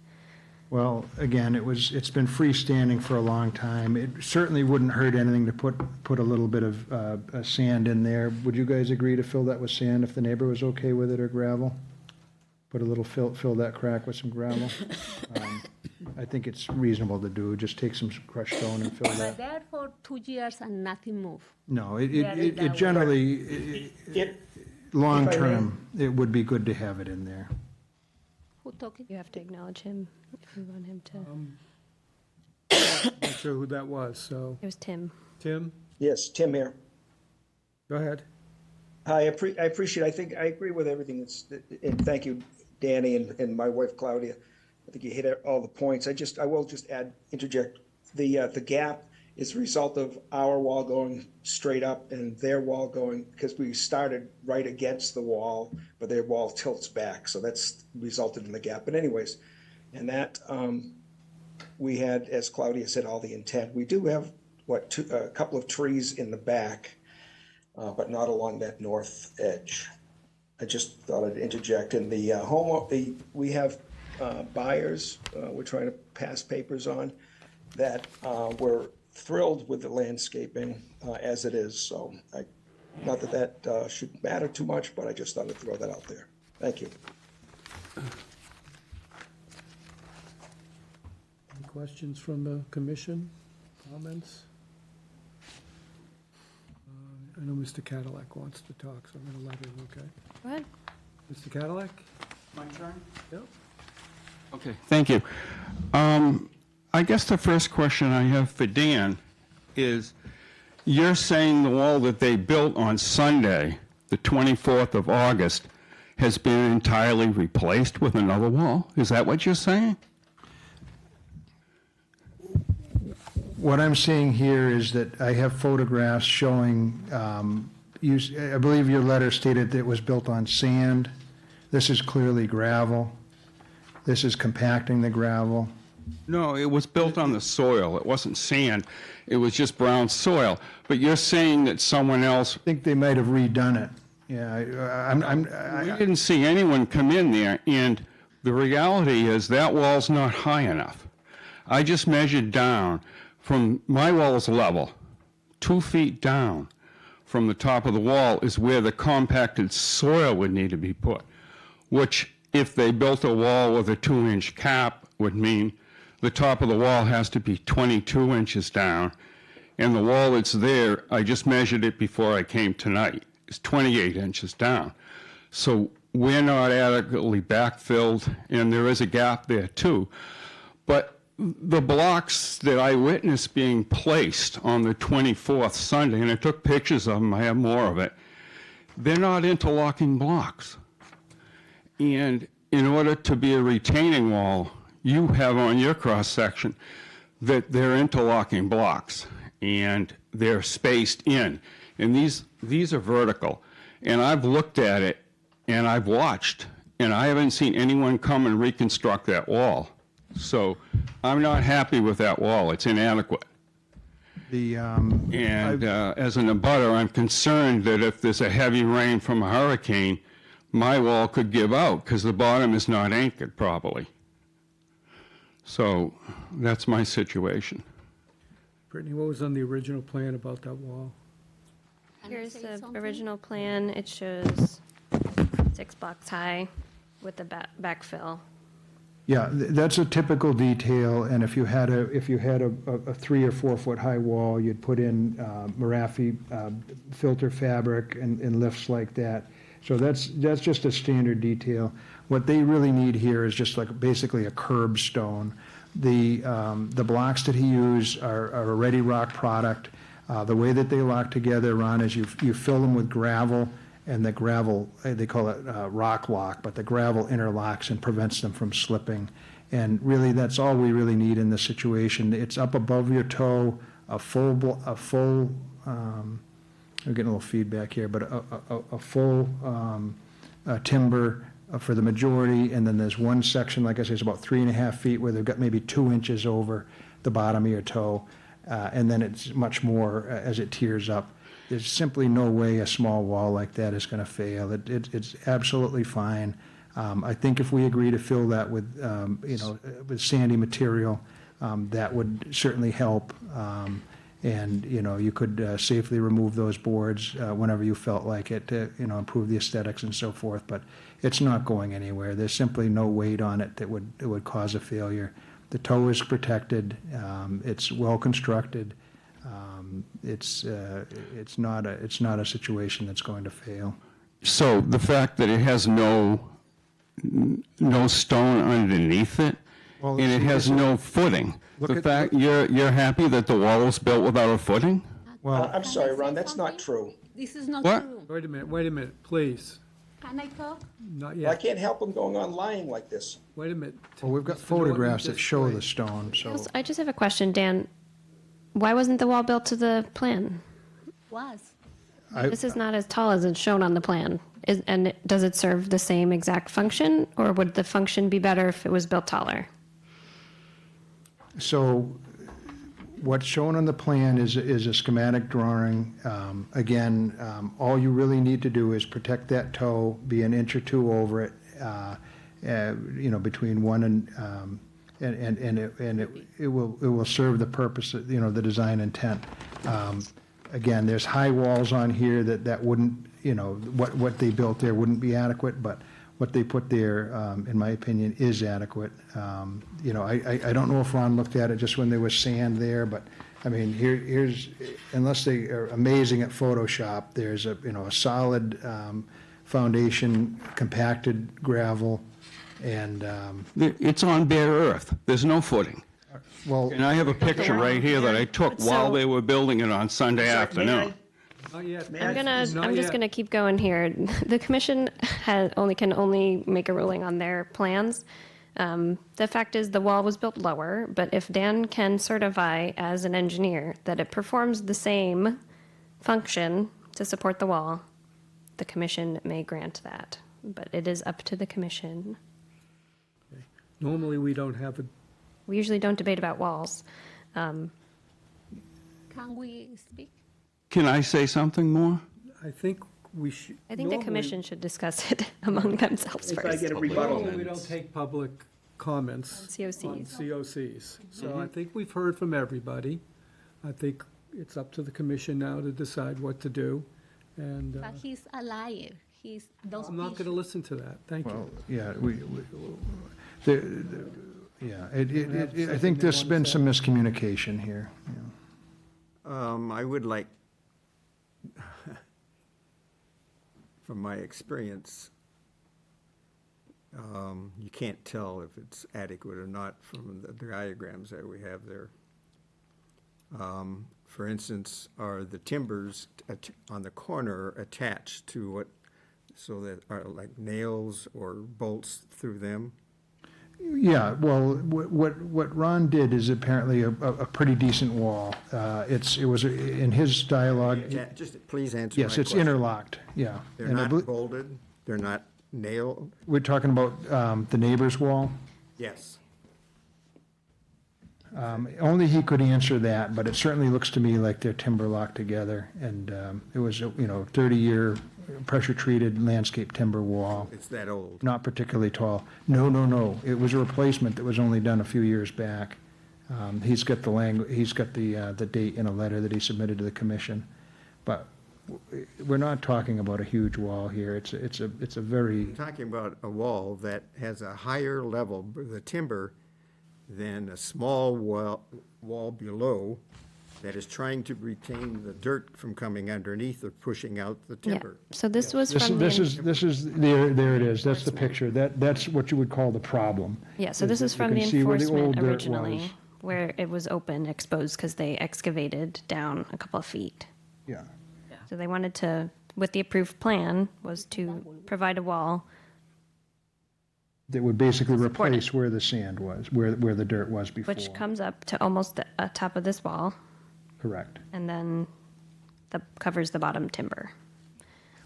Well, again, it's been freestanding for a long time. It certainly wouldn't hurt anything to put a little bit of sand in there. Would you guys agree to fill that with sand if the neighbor was okay with it, or gravel? Put a little, fill that crack with some gravel. I think it's reasonable to do. Just take some crushed stone and fill But that. there for 2 years and nothing moved. No, Yeah, it that generally, long-term, it would be good to have it in there. Who talking? You have to acknowledge him if you want him to. Not sure who that was, so. It was Tim. Tim, Yes, Tim here. go ahead. Hi, I appreciate, I think, I agree with everything and thank you, Danny, and my wife Claudia. I think you hit all the points. I will just interject. The gap is a result of our wall going straight up and their wall going, because we started right against the wall, but their wall tilts back. So that's resulted in the gap. But anyways, and that, we had, as Claudia said, all the intent. We do have, a couple of trees in the back, but not along that north edge. I just thought I'd interject. In the we have buyers we're trying to pass papers on that were thrilled with the landscaping as it is. So not that should matter too much, but I just thought I'd throw that out there. Thank you. questions from the commission? Comments? I know Mr. Cadillac wants to talk, so I'm going to let him, okay? Go ahead. Mr. Cadillac? My turn? Yep. Okay, thank you. I guess the first question I have for Dan is, you're saying the wall that they built on Sunday, the 24th of August, has been entirely replaced with another wall? Is that what you're saying? What I'm seeing here is that I have photographs showing, I believe your letter stated that it was built on sand. This is clearly gravel. This is compacting the gravel. No, it was built on the soil. It wasn't sand. It was just brown soil. But you're saying that someone else... I think they might have redone it. Yeah, We didn't see anyone come in there, and the reality is that wall's not high enough. I just measured down from my wall's level, 2 feet down from the top of the wall is where the compacted soil would need to be put, which if they built a wall with a 2-inch cap would mean the top of the wall has to be 22 inches down, and the wall that's there, I just measured it before I came tonight, is 28 inches down. So we're not adequately backfilled, and there is a gap there too. But the blocks that I witnessed being placed on the 24th Sunday, and I took pictures of them, I have more of it, they're not interlocking blocks. And in order to be a retaining wall, you have on your cross-section that they're interlocking blocks, and they're spaced in. And these are vertical. And I've looked at it, and I've watched, and I haven't seen anyone come and reconstruct that wall. So I'm not happy with that wall. It's inadequate. As an abutter, I'm concerned that if there's a heavy rain from a hurricane, my wall could give out because the bottom is not anchored properly. So that's my situation. Brittany, what was on the original plan about that wall? Here's the original plan. It shows 6 blocks high with the backfill. Yeah, that's a typical detail, and if you had a 3 or 4 foot high wall, you'd put in Marafi filter fabric and lifts like that. So that's just a standard detail. What they really need here is just like basically a curb stone. The blocks that he used are a Ready Rock product. The way that they lock together, Ron, is you fill them with gravel, and the gravel, they call it rock lock, but the gravel interlocks and prevents them from slipping. And really, that's all we really need in this situation. It's up above your toe, I'm getting a little feedback here, but a full timber for the majority, and then there's one section, like I say, it's about 3.5 feet where they've got maybe 2 inches over the bottom of your toe, and then it's much more as it tears up. There's simply no way a small wall like that is going to fail. It's absolutely fine. I think if we agree to fill that with, with sandy material, that would certainly help. And, you could safely remove those boards whenever you felt like it to, improve the aesthetics and so forth. But it's not going anywhere. There's simply no weight on it that would cause a failure. The toe is protected. It's well constructed. It's not a situation that's going to fail. So the fact that it has no stone underneath it, Well, and it has no footing. The fact you're happy that the wall was built without a footing? Well, I'm sorry, Ron, that's not true. This is not What? true. Wait a minute, please. Can I talk? Not I yet. can't help him going on lying like this. Wait a minute. well, we've got Mr. Norton photographs that just show the played. stone, so. I just have a question, Dan. Why wasn't the wall built to the plan? Was. This is not as tall as it's shown on the plan. And does it serve the same exact function, or would the function be better if it was built taller? So what's shown on the plan is a schematic drawing. Again, all you really need to do is protect that toe, be an inch or two over it, between 1 and it will serve the purpose, the design intent. Again, there's high walls on here that wouldn't, what they built there wouldn't be adequate, but what they put there, in my opinion, is adequate. You know, I don't know if Ron looked at it just when there was sand there, but, I mean, here's, unless they are amazing at Photoshop, there's a, you know, a solid foundation, compacted gravel, and, It's on bare earth. There's no footing. well, And I have a picture right here that I took while So- they were building it on Sunday afternoon. Not yet. I'm just gonna keep going here. The commission can only make a ruling on their plans. The fact is, the wall was built lower, but if Dan can certify as an engineer that it performs the same function to support the wall, the commission may grant that, but it is up to the commission. Normally, we don't have a, We usually don't debate about walls. Can we speak? Can I say something more? I think we should. I think the commission should discuss it among themselves If I first. get a rebuttal. Normally, we don't take public comments. COCs. On COCs. So I think we've heard from everybody. I think it's up to the commission now to decide what to do. And But he's a liar. He's those I'm not going to listen to that. Thank you. well, yeah, yeah, I think there's been some miscommunication here, you know. I would like, from my experience, you can't tell if it's adequate or not from the diagrams that we have there. For instance, are the timbers on the corner attached to what, so that are like nails or bolts through them? Yeah, well, what Ron did is apparently a pretty decent wall. It was, in his dialogue, Yeah, just please answer my yes, it's question. interlocked, yeah. They're And I not belie- bolted, they're not nailed? We're talking about the neighbor's wall? Yes. Only he could answer that, but it certainly looks to me like they're timber locked together. And it was, you know, 30-year pressure-treated landscape timber wall, It's that old. not particularly tall. No. It was a replacement that was only done a few years back. He's got the date in a letter that he submitted to the commission. But we're not talking about a huge wall here. It's a very, I'm talking about a wall that has a higher level, the timber, than a small wall below that is trying to retain the dirt from coming underneath or pushing out the Yeah. timber. So this was this from the. this is, there it is. That's the picture. That's what you would call the problem. Yeah, so this is You from the can see where the enforcement old dirt originally, was. where it was open, exposed, because they excavated down a couple of feet. Yeah. So they wanted to, with the approved plan, was to provide a wall. That would basically Support it. replace where the sand was, where the dirt was before. Which comes up to almost the top of this wall, Correct. and then covers the bottom timber.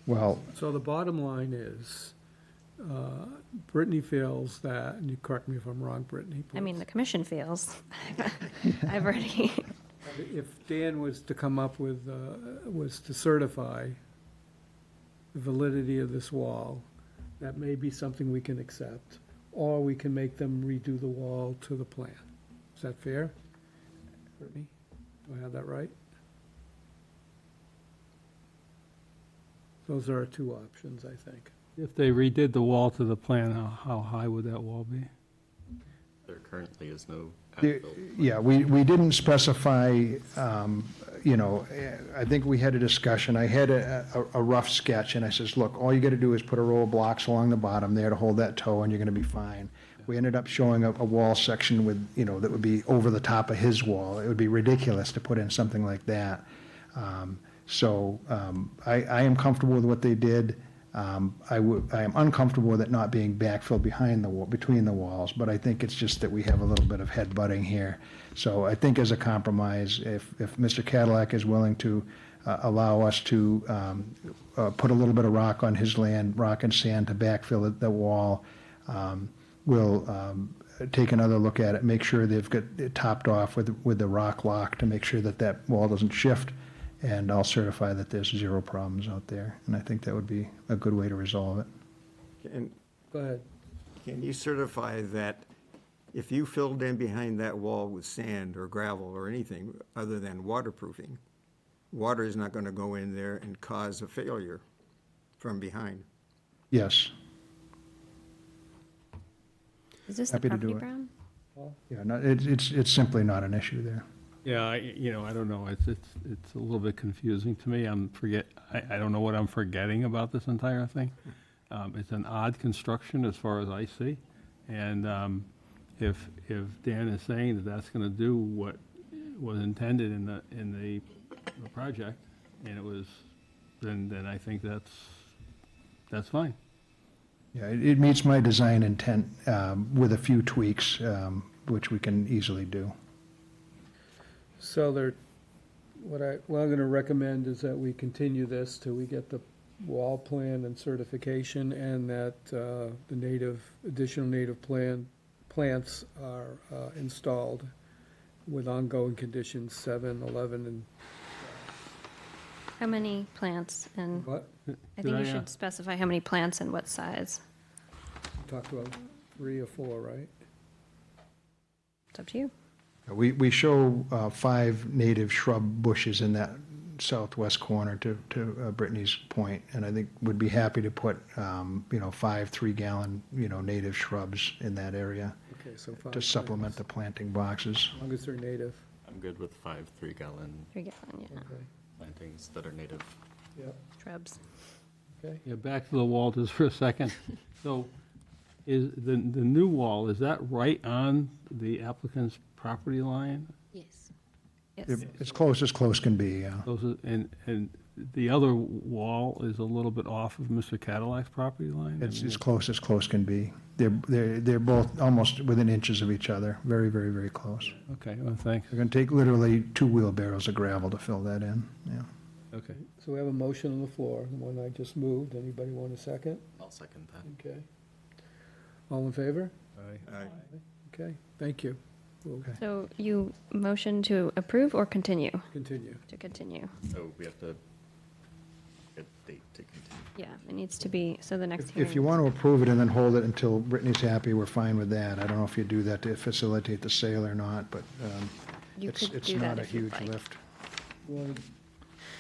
Well, So the bottom line is, Brittany feels that, and you correct me if I'm wrong, Brittany, I mean, please. the commission feels. I've already, If Dan was to come up with, was to certify the validity of this wall, that may be something we can accept, or we can make them redo the wall to the plan. Is that fair? Brittany, do I have that right? Those are our two options, I think. If they redid the wall to the plan, how high would that wall be? There currently is no there- as-built. yeah, we didn't specify, you know, I think we had a discussion. I had a rough sketch, and I says, look, all you got to do is put a row of blocks along the bottom there to hold that toe, and you're going to be fine. We ended up showing a wall section with, you know, that would be over the top of his wall. It would be ridiculous to put in something like that. I am comfortable with what they did. I am uncomfortable with it not being backfilled behind the wall, between the walls, but I think it's just that we have a little bit of head butting here. So I think as a compromise, if Mr. Cadillac is willing to allow us to put a little bit of rock on his land, rock and sand to backfill the wall, we'll take another look at it, make sure they've got it topped off with the rock lock to make sure that wall doesn't shift. And I'll certify that there's zero problems out there. And I think that would be a good way to resolve it. And Go ahead. can you certify that if you filled in behind that wall with sand or gravel or anything other than waterproofing, water is not going to go in there and cause a failure from behind? Yes. Is this the Happy to property do it. brown? Yeah, no, it's simply not an issue there. Yeah, I don't know, it's a little bit confusing to me, I don't know what I'm forgetting about this entire thing. It's an odd construction as far as I see, and if Dan is saying that that's gonna do what was intended in the project, and it was, then I think that's fine. Yeah, it meets my design intent with a few tweaks, which we can easily do. So what I'm gonna recommend is that we continue this till we get the wall plan and certification, and that the additional native plants are installed with ongoing conditions 7, 11, and How many plants and, what? I think you should specify how many plants and what size. Talked about 3 or 4, right? It's up to you. We show 5 native shrub bushes in that southwest corner to Brittany's point, and I think would be happy to put, 5 3-gallon, native shrubs in that area Okay, so 5 to supplement the planting boxes. As long as they're native. I'm good with 5 3-gallon 3-gallon, yeah. Okay, plantings that are native. yep, Shrubs. okay. Yeah, back to the wall just for a second. So is the new wall, is that right on the applicant's property line? Yes. Yes. As close can be, yeah. And the other wall is a little bit off of Mr. Cadillac's property line? It's as close can be. They're both almost within inches of each other, very, very, very close. Okay, well, thanks. They're gonna take literally 2 wheelbarrows of gravel to fill that in, yeah. Okay. So we have a motion on the floor, the one I just moved. Anybody want a second? I'll second that. Okay. All in favor? Aye. Okay, thank you. We'll So you motion to approve or continue? continue. To continue. So we have to get a date to continue. Yeah, it needs to be, so the next hearing. If you want to approve it and then hold it until Brittany's happy, we're fine with that. I don't know if you do that to facilitate the sale or not, but You it's could do not that a if you'd huge like. lift. Well,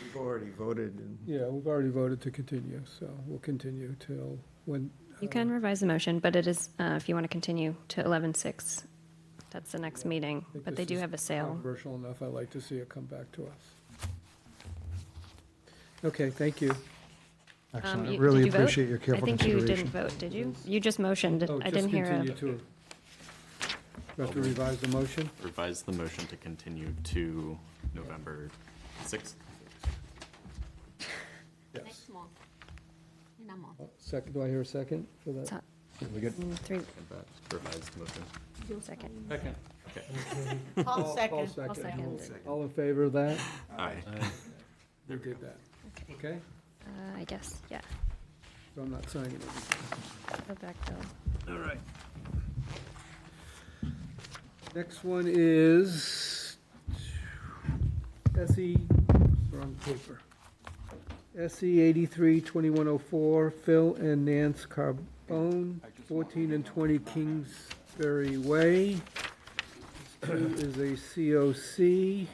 We've already voted and. yeah, we've already voted to continue, so we'll continue till when. You can revise the motion, but it is, if you want to continue to 11/6, that's the next meeting, I think but this they do is have a sale. Controversial enough, I'd like to see it come back to us. Okay, thank you. Excellent. I Did really you vote? appreciate your careful I think you consideration. didn't vote, did you? You just motioned. Oh, I just didn't hear continue a, to. We have to revise the motion? Revise the motion to continue to November 6th. Yes. month. In a month. Second, do I hear a second for that? so- We get 3, And that revised motion. second. Second. I'll second. I'll second. All in favor of that? Aye. We did that, okay? I guess, yeah. So I'm not signing anything. Go back to, All right. Next one is SE, wrong paper. SE 83-2104, Phil and Nance Carbone, 14 and 20 Kingsbury Way. This is a COC.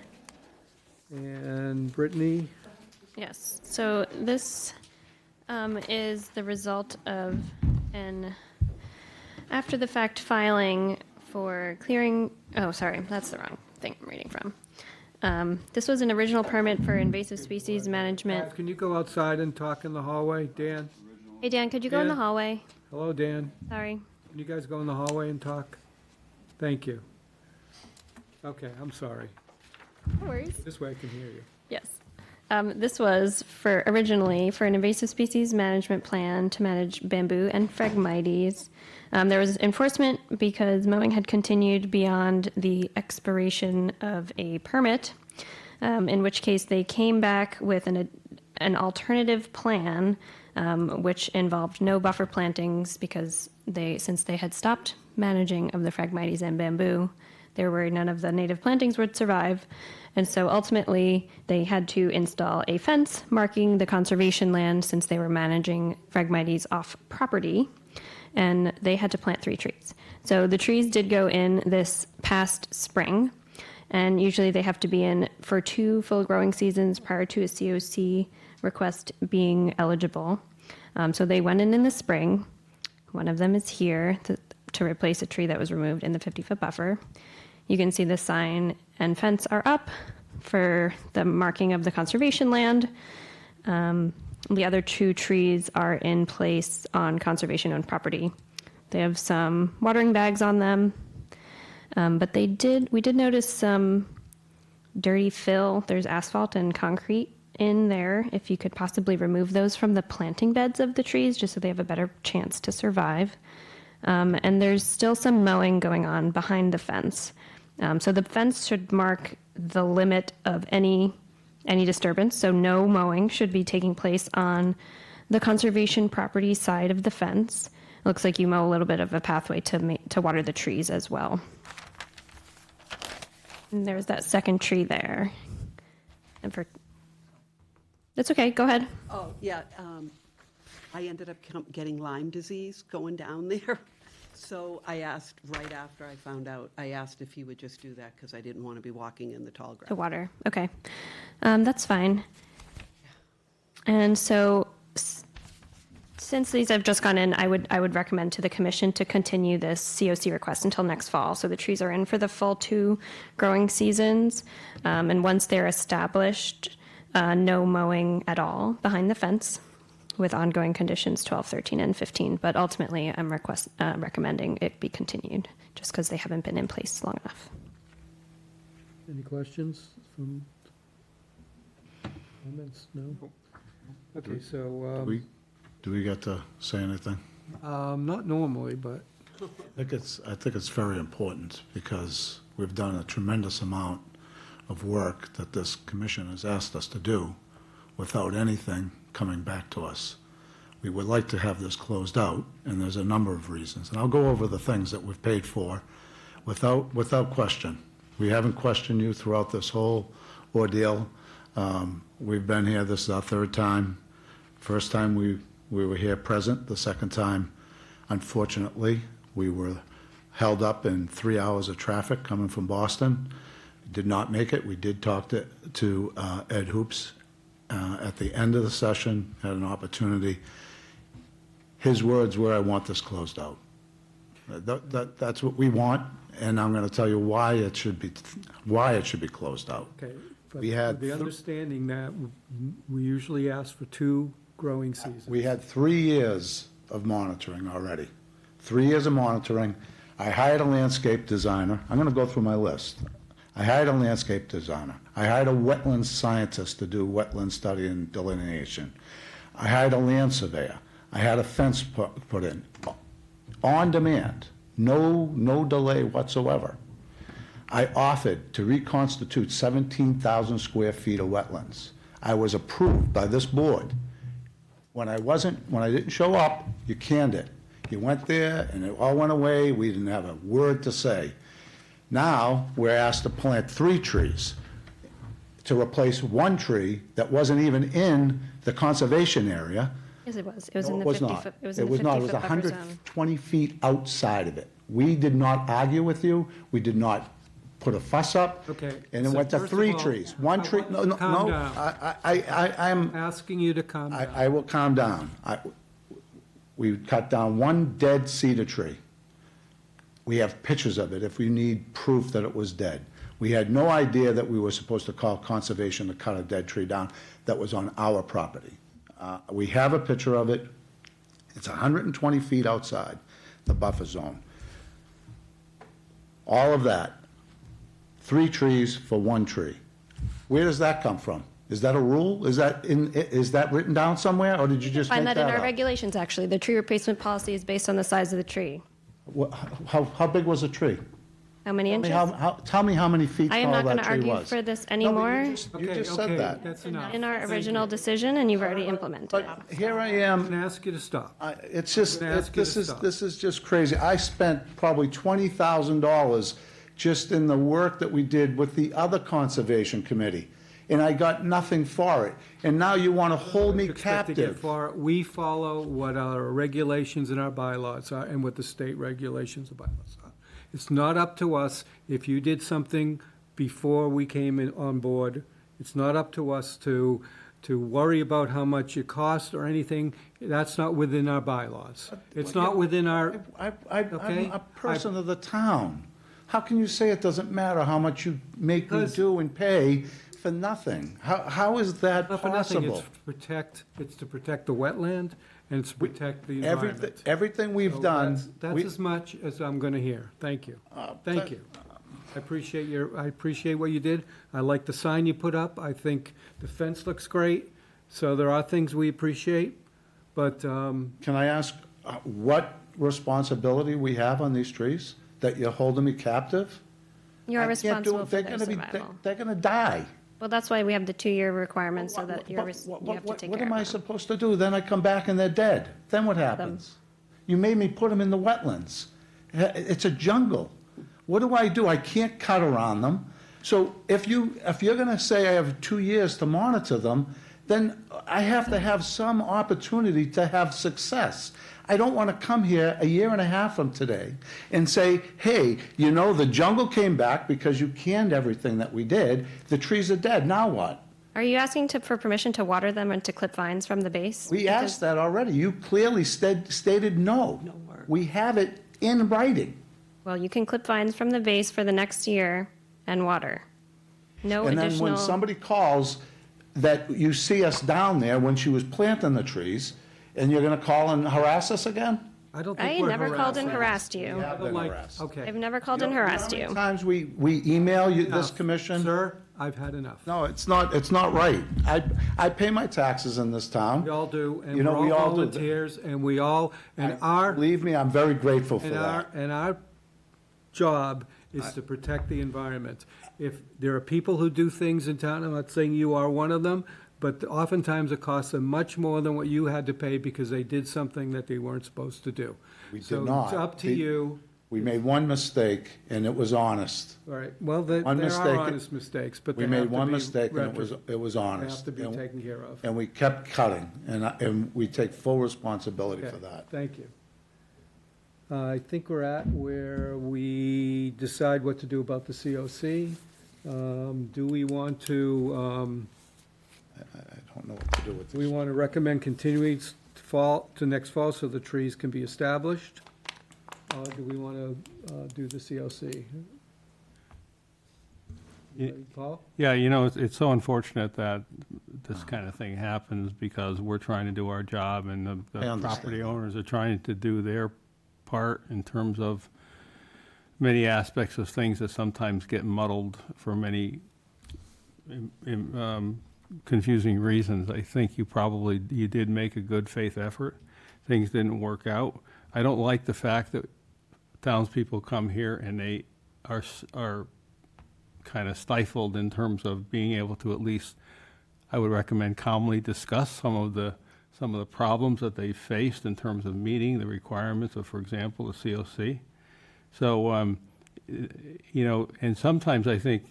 And Brittany, yes, so this is the result of an after-the-fact filing for clearing, oh, sorry, that's the wrong thing I'm reading from. This was an original permit for invasive species management. can you go outside and talk in the hallway? Dan? Hey, Dan, could you go in the Dan? hallway? Hello, Dan? Sorry. Can you guys go in the hallway and talk? Thank you. Okay, I'm sorry. No worries. This way I can hear you. Yes. This was originally for an invasive species management plan to manage bamboo and Phragmites. There was enforcement because mowing had continued beyond the expiration of a permit, in which case they came back with an alternative plan, which involved no buffer plantings because since they had stopped managing of the Phragmites and bamboo, there were none of the native plantings would survive. And so ultimately, they had to install a fence marking the conservation land since they were managing Phragmites off property, and they had to plant 3 trees. So the trees did go in this past spring, and usually they have to be in for 2 full growing seasons prior to a COC request being eligible. So they went in the spring. One of them is here. to replace a tree that was removed in the 50-foot buffer. You can see the sign and fence are up for the marking of the conservation land. The other 2 trees are in place on conservation-owned property. They have some watering bags on them, but we did notice some dirty fill. There's asphalt and concrete in there. If you could possibly remove those from the planting beds of the trees, just so they have a better chance to survive. And there's still some mowing going on behind the fence. So the fence should mark the limit of any disturbance. So no mowing should be taking place on the conservation property side of the fence. It looks like you mow a little bit of a pathway to water the trees as well. And there's that second tree there. And that's okay, go ahead. Oh, yeah, I ended up getting Lyme disease going down there. So I asked, right after I found out, I asked if he would just do that because I didn't want to be walking in the tall grass. To water, okay. That's fine. And so since these have just gone in, I would recommend to the commission to continue this COC request until next fall. So the trees are in for the full 2 growing seasons. And once they're established, no mowing at all behind the fence with ongoing conditions 12, 13, and 15. But ultimately, I'm recommending it be continued just because they haven't been in place long enough. Any questions from comments? No? Okay, so, Do we get to say anything? not normally, but I think it's very important because we've done a tremendous amount of work that this commission has asked us to do without anything coming back to us. We would like to have this closed out, and there's a number of reasons. And I'll go over the things that we've paid for without question. We haven't questioned you throughout this whole ordeal. We've been here, this is our 3rd time. First time we were here present. The second time, unfortunately, we were held up in 3 hours of traffic coming from Boston. Did not make it. We did talk to Ed Hoops at the end of the session, had an opportunity. His words were, "I want this closed out." That's what we want, and I'm going to tell you why it should be closed out. okay. But We had the understanding that we usually ask for 2 growing seasons. We had 3 years of monitoring already. 3 years of monitoring. I hired a landscape designer. I'm going to go through my list. I hired a landscape designer. I hired a wetlands scientist to do wetland study and delineation. I hired a land surveyor. I had a fence put in. On demand. No delay whatsoever. I offered to reconstitute 17,000 square feet of wetlands. I was approved by this board. When I didn't show up, you canned it. You went there and it all went away. We didn't have a word to say. Now, we're asked to plant 3 trees to replace 1 tree that wasn't even in the conservation area. Yes, it was. It was in the No, it was 50 not. foot. It was It in the was 50 not. It was foot buffer zone. 120 feet outside of it. We did not argue with you. We did not put a fuss up. Okay, And it so went to first of 3 all, trees. 1 tree, I no, want you no, to calm no. down. I'm, Asking you to calm down. I will calm down. We cut down 1 dead cedar tree. We have pictures of it if we need proof that it was dead. We had no idea that we were supposed to call conservation to cut a dead tree down that was on our property. We have a picture of it. It's 120 feet outside the buffer zone. All of that, 3 trees for 1 tree. Where does that come from? Is that a rule? Is that written down somewhere, or did you just make Find that that up? in our regulations, actually. The tree replacement policy is based on the size of the tree. How big was the tree? How many inches? Tell me how many feet I am tall not going that to tree argue was. for this No, but anymore. you just said that. That's enough. In our original decision, and you've already implemented it. But here I I'm am, going to ask you to stop. it's just, I'm gonna ask you to stop. this is just crazy. I spent probably $20,000 just in the work that we did with the other Conservation Committee, and I got nothing for it. And now you want to hold me Don't expect to get captive. far. We follow what our regulations and our bylaws are and what the state regulations and bylaws are. It's not up to us if you did something before we came on board. It's not up to us to to worry about how much it costs or anything. That's not within our bylaws. It's not within our, I'm Okay. a person of the town. How can you say it doesn't matter how much you make me Because- do and pay for nothing? How is that not for nothing, possible? it's to protect the wetland and it's to protect the Everything, environment. everything we've So done. That's we- as much as I'm gonna hear. Thank you. Thank you. I appreciate what you did. I like the sign you put up. I think the fence looks great. So there are things we appreciate, but, Can I ask what responsibility we have on these trees? That you're holding me captive? You're I can't do responsible it. for They're their gonna be- survival. They're gonna die. Well, that's why we have the 2-year requirement, so that you have to take What care am of I them. supposed to do? Then I come back and they're dead. Then what happens? You made me put them in the wetlands. It's a jungle. What do? I can't cut around them. So if you're gonna say I have 2 years to monitor them, then I have to have some opportunity to have success. I don't want to come here a year and a half from today and say, hey, the jungle came back because you canned everything that we did. The trees are dead. Now what? Are you asking for permission to water them and to clip vines from the base? We asked that already. You clearly stated no. We have it in writing. Well, you can clip vines from the base for the next year and water. No And then additional. when somebody calls that you see us down there when she was planting the trees, and you're going to call and harass us again? I don't I think we're never called and harassing. harassed you. have been Like- harassed. Okay. I've never called and harassed How you. many times we email you, this Enough. commission? Sir, I've had enough. No, it's not right. I pay my taxes in this town. We all do, and You know, we're we all all do. volunteers, and we all, and our, Believe me, I'm very grateful for and our, that. and our job is to protect the environment. If there are people who do things in town, I'm not saying you are one of them, but oftentimes it costs them much more than what you had to pay because they did something that they weren't supposed to do. We did So not. it's up to you. We made one mistake, and it was honest. All right, well, there One are mistake- honest mistakes, but We they have made to one be mistake, and it was They honest. have to be And- taken care of. And we kept cutting, and we take full responsibility for Okay, that. thank you. I think we're at where we decide what to do about the COC. Do we want to, I don't know what to do with do we this. want to recommend continuing to next fall so the trees can be established? Or do we want to do the COC? Ye- Paul? Yeah, it's so unfortunate that this kind of thing happens because we're trying to do our job and I the understand property that. owners are trying to do their part in terms of many aspects of things that sometimes get muddled for many confusing reasons. I think you did make a good faith effort. Things didn't work out. I don't like the fact that townspeople come here and they are kind of stifled in terms of being able to at least, I would recommend, calmly discuss some of the problems that they faced in terms of meeting the requirements of, for example, the COC. So, and sometimes I think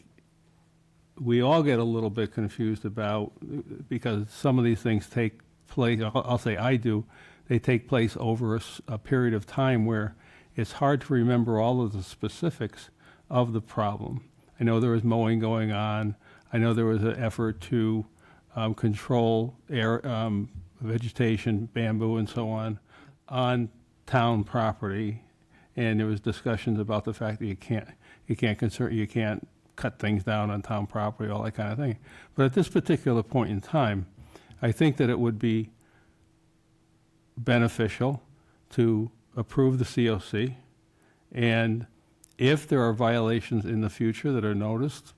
we all get a little bit confused about, because some of these things take place, I'll say I do, they take place over a period of time where it's hard to remember all of the specifics of the problem. I know there was mowing going on. I know there was an effort to control air, vegetation, bamboo, and so on town property. And there was discussions about the fact that you can't cut things down on town property, all that kind of thing. But at this particular point in time, I think that it would be beneficial to approve the COC. And if there are violations in the future that are noticed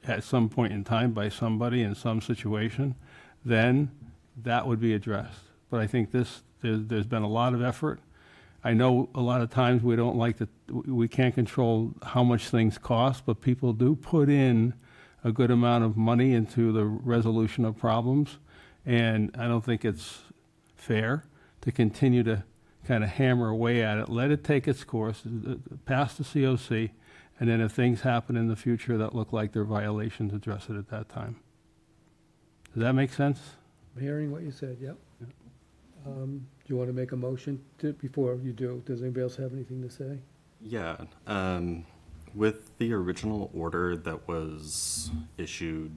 at some point in time by somebody in some situation, then that would be addressed. But I think there's been a lot of effort. I know a lot of times we can't control how much things cost, but people do put in a good amount of money into the resolution of problems. And I don't think it's fair to continue to kind of hammer away at it. Let it take its course, pass the COC, and then if things happen in the future that look like they're violations, address it at that time. Does that make sense? I'm hearing what you said, yep. Do you want to make a motion before you do? Does anybody else have anything to say? Yeah, with the original order that was issued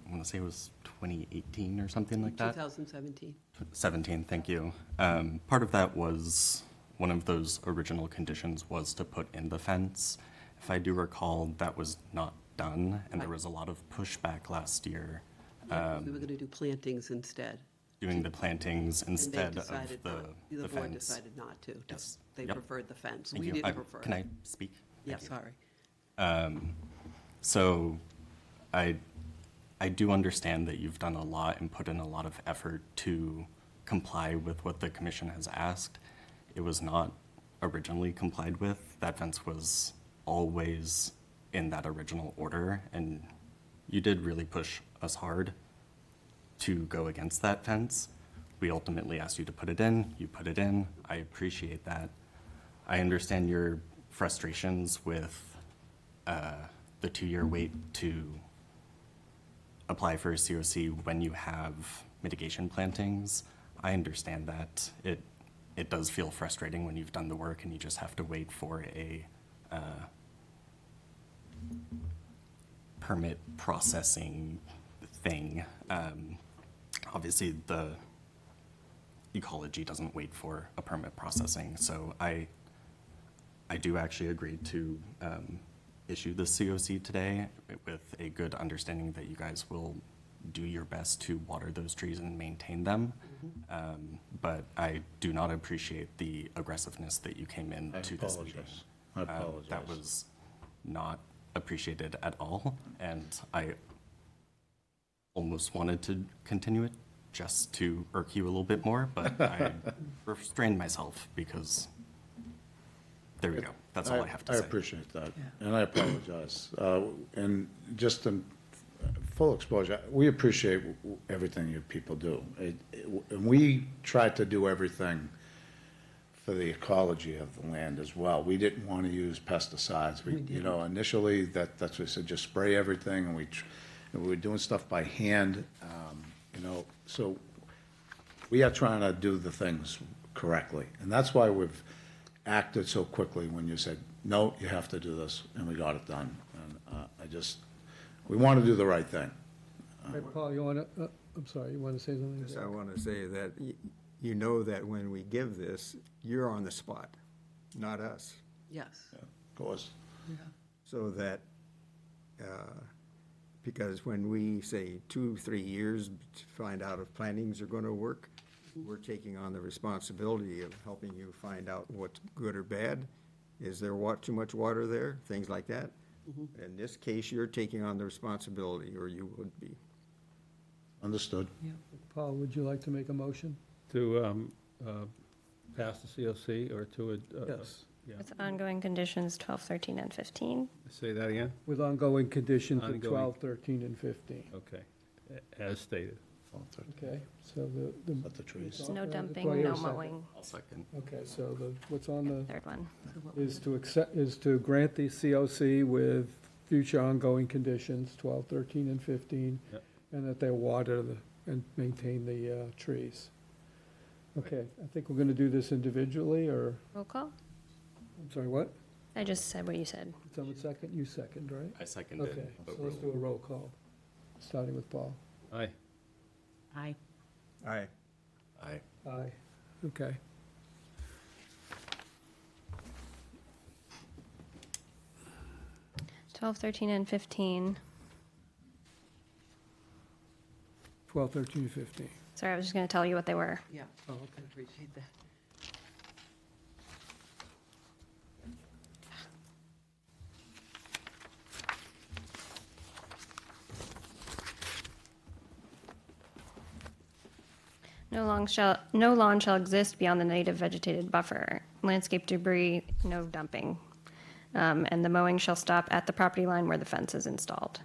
I want to say it was 2018 or something like that. 2017. 17, thank you. Part of that was, one of those original conditions was to put in the fence. If I do recall, that was not done, and there was a lot of pushback last year. Yeah, 'cause we were going to do plantings instead. Doing the plantings And they instead of decided the not- The board fence. decided not to. Yes. They Yep. preferred the fence. Thank We you. didn't prefer it. Can I speak? Yeah, Thank you. sorry. So I do understand that you've done a lot and put in a lot of effort to comply with what the commission has asked. It was not originally complied with. That fence was always in that original order, and you did really push us hard to go against that fence. We ultimately asked you to put it in. You put it in. I appreciate that. I understand your frustrations with the 2-year wait to apply for a COC when you have mitigation plantings. I understand that. It does feel frustrating when you've done the work and you just have to wait for a permit processing thing. Obviously, the ecology doesn't wait for a permit processing, so I do actually agree to issue the COC today with a good understanding that you guys will do your best to water those trees and maintain them. But I do not appreciate the aggressiveness that you came in to this meeting. I apologize. That was not appreciated at all, and I almost wanted to continue it just to irk you a little bit more, but I restrained myself because there we go. That's all I have to I say. appreciate that, and I apologize. And just in full exposure, we appreciate everything you people do. And we tried to do everything for the ecology of the land as well. We didn't want to use pesticides. Initially, that's what we said, just spray everything, and we were doing stuff by hand, so we are trying to do the things correctly. And that's why we've acted so quickly when you said, no, you have to do this, and we got it done. And we want to do the right thing. Hey, Paul, you want to, I'm sorry, you want to say something? Yes, I want to say that you know that when we give this, you're on the spot, not us. Yes. Of course. So that, because when we say 2-3 years to find out if plantings are going to work, we're taking on the responsibility of helping you find out what's good or bad. Is there too much water there? Things like that. In this case, you're taking on the responsibility, or you would be. Understood. Paul, would you like to make a motion? To pass the COC or to? Yes. Yeah. With ongoing conditions 12, 13, and 15. Say that again? With ongoing conditions of Ongoing. 12, 13, and 15. Okay, as stated. Okay, so the. Let the trees. So no Do I dumping, hear a no second? mowing. I'll second. Okay, so what's on the, Third one. is to grant the COC with future ongoing conditions, 12, 13, and 15, Yep. and that they water and maintain the trees. Okay, I think we're going to do this individually, or, Roll call? I'm sorry, what? I just said what you said. Someone second? You second, right? I seconded. Okay, but so let's do a roll call, starting with Paul. Aye. Aye. Aye. Aye. Aye. Okay. Twelve, 13, and 15. 12, 13, and 15. Sorry, I was just going to tell you what they were. Yeah. Oh, I okay. appreciate that. No lawn shall exist beyond the native vegetated buffer. Landscape debris, no dumping. And the mowing shall stop at the property line where the fence is installed.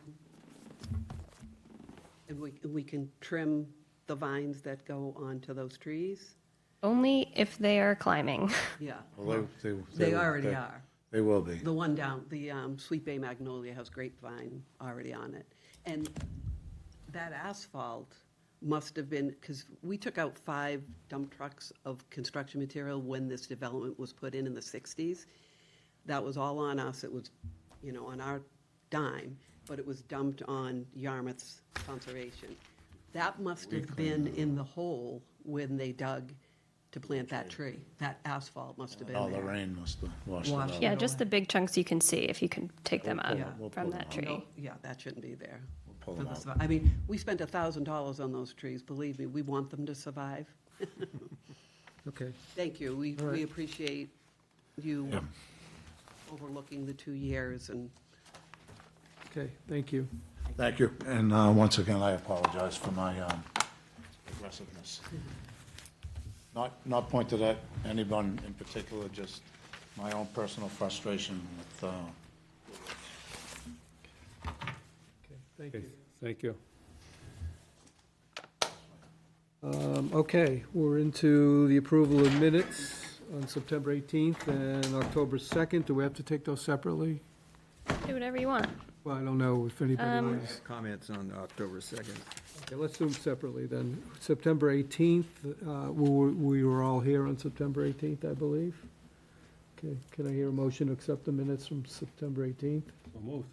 And we can trim the vines that go onto those trees? Only if they are climbing. Yeah. Well, They already are. They will be. The one down, the Sweet Bay Magnolia has grapevine already on it. And that asphalt must have been, because we took out 5 dump trucks of construction material when this development was put in the 60s. That was all on us. It was, on our dime. but it was dumped on Yarmouth's conservation. That must have been in the hole when they dug to plant that tree. That asphalt must have been All the there. rain must have washed it Washed out. Yeah, just the big chunks you can see, if you can take them out we'll from pull that them tree. No, yeah, that shouldn't be there. pull For them the out. survi- I mean, we spent $1,000 on those trees, believe me, we want them to survive. Okay. Thank you, All we right. appreciate you Yeah. overlooking the 2 years and Okay, thank you. Thank you. And once again, I apologize for my aggressiveness. Not pointed at anyone in particular, just my own personal frustration with, Okay, thank Okay, you. thank you. Okay, we're into the approval of minutes on September 18th and October 2nd. Do we have to take those separately? Do whatever you want. Well, I don't know if anybody wants. Comments on October 2nd. Okay, let's do them separately then. September 18th, we were all here on September 18th, I believe. Okay, can I hear a motion to accept the minutes from September 18th? So moved.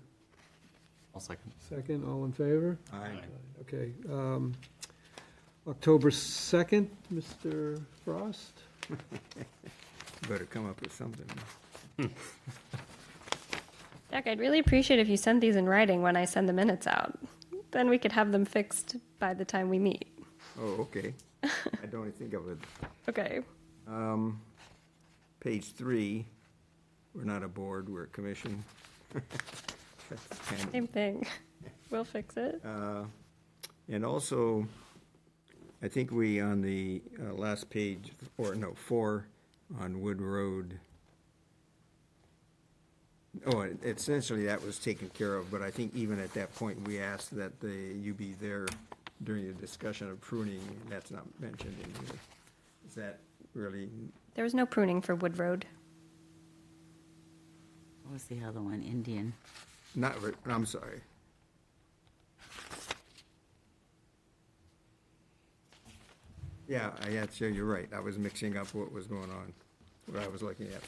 I'll second. Second, all in favor? Aye. Okay, October 2nd, Mr. Frost? Better come up with something. Jack, I'd really appreciate if you sent these in writing when I send the minutes out. Then we could have them fixed by the time we meet. Oh, okay. I don't think of it. Okay. Page 3, we're not a board, we're a commission. That's kind of- Same thing. We'll fix it. And also, I think we, on the last page, or no, 4 on Wood Road. Oh, essentially that was taken care of, but I think even at that point, we asked that you be there during the discussion of pruning. That's not mentioned in here. Is that really, There was no pruning for Wood Road. What was the other one? Indian. I'm sorry. Yeah, you're right. I was mixing up what was going on, what I was looking at.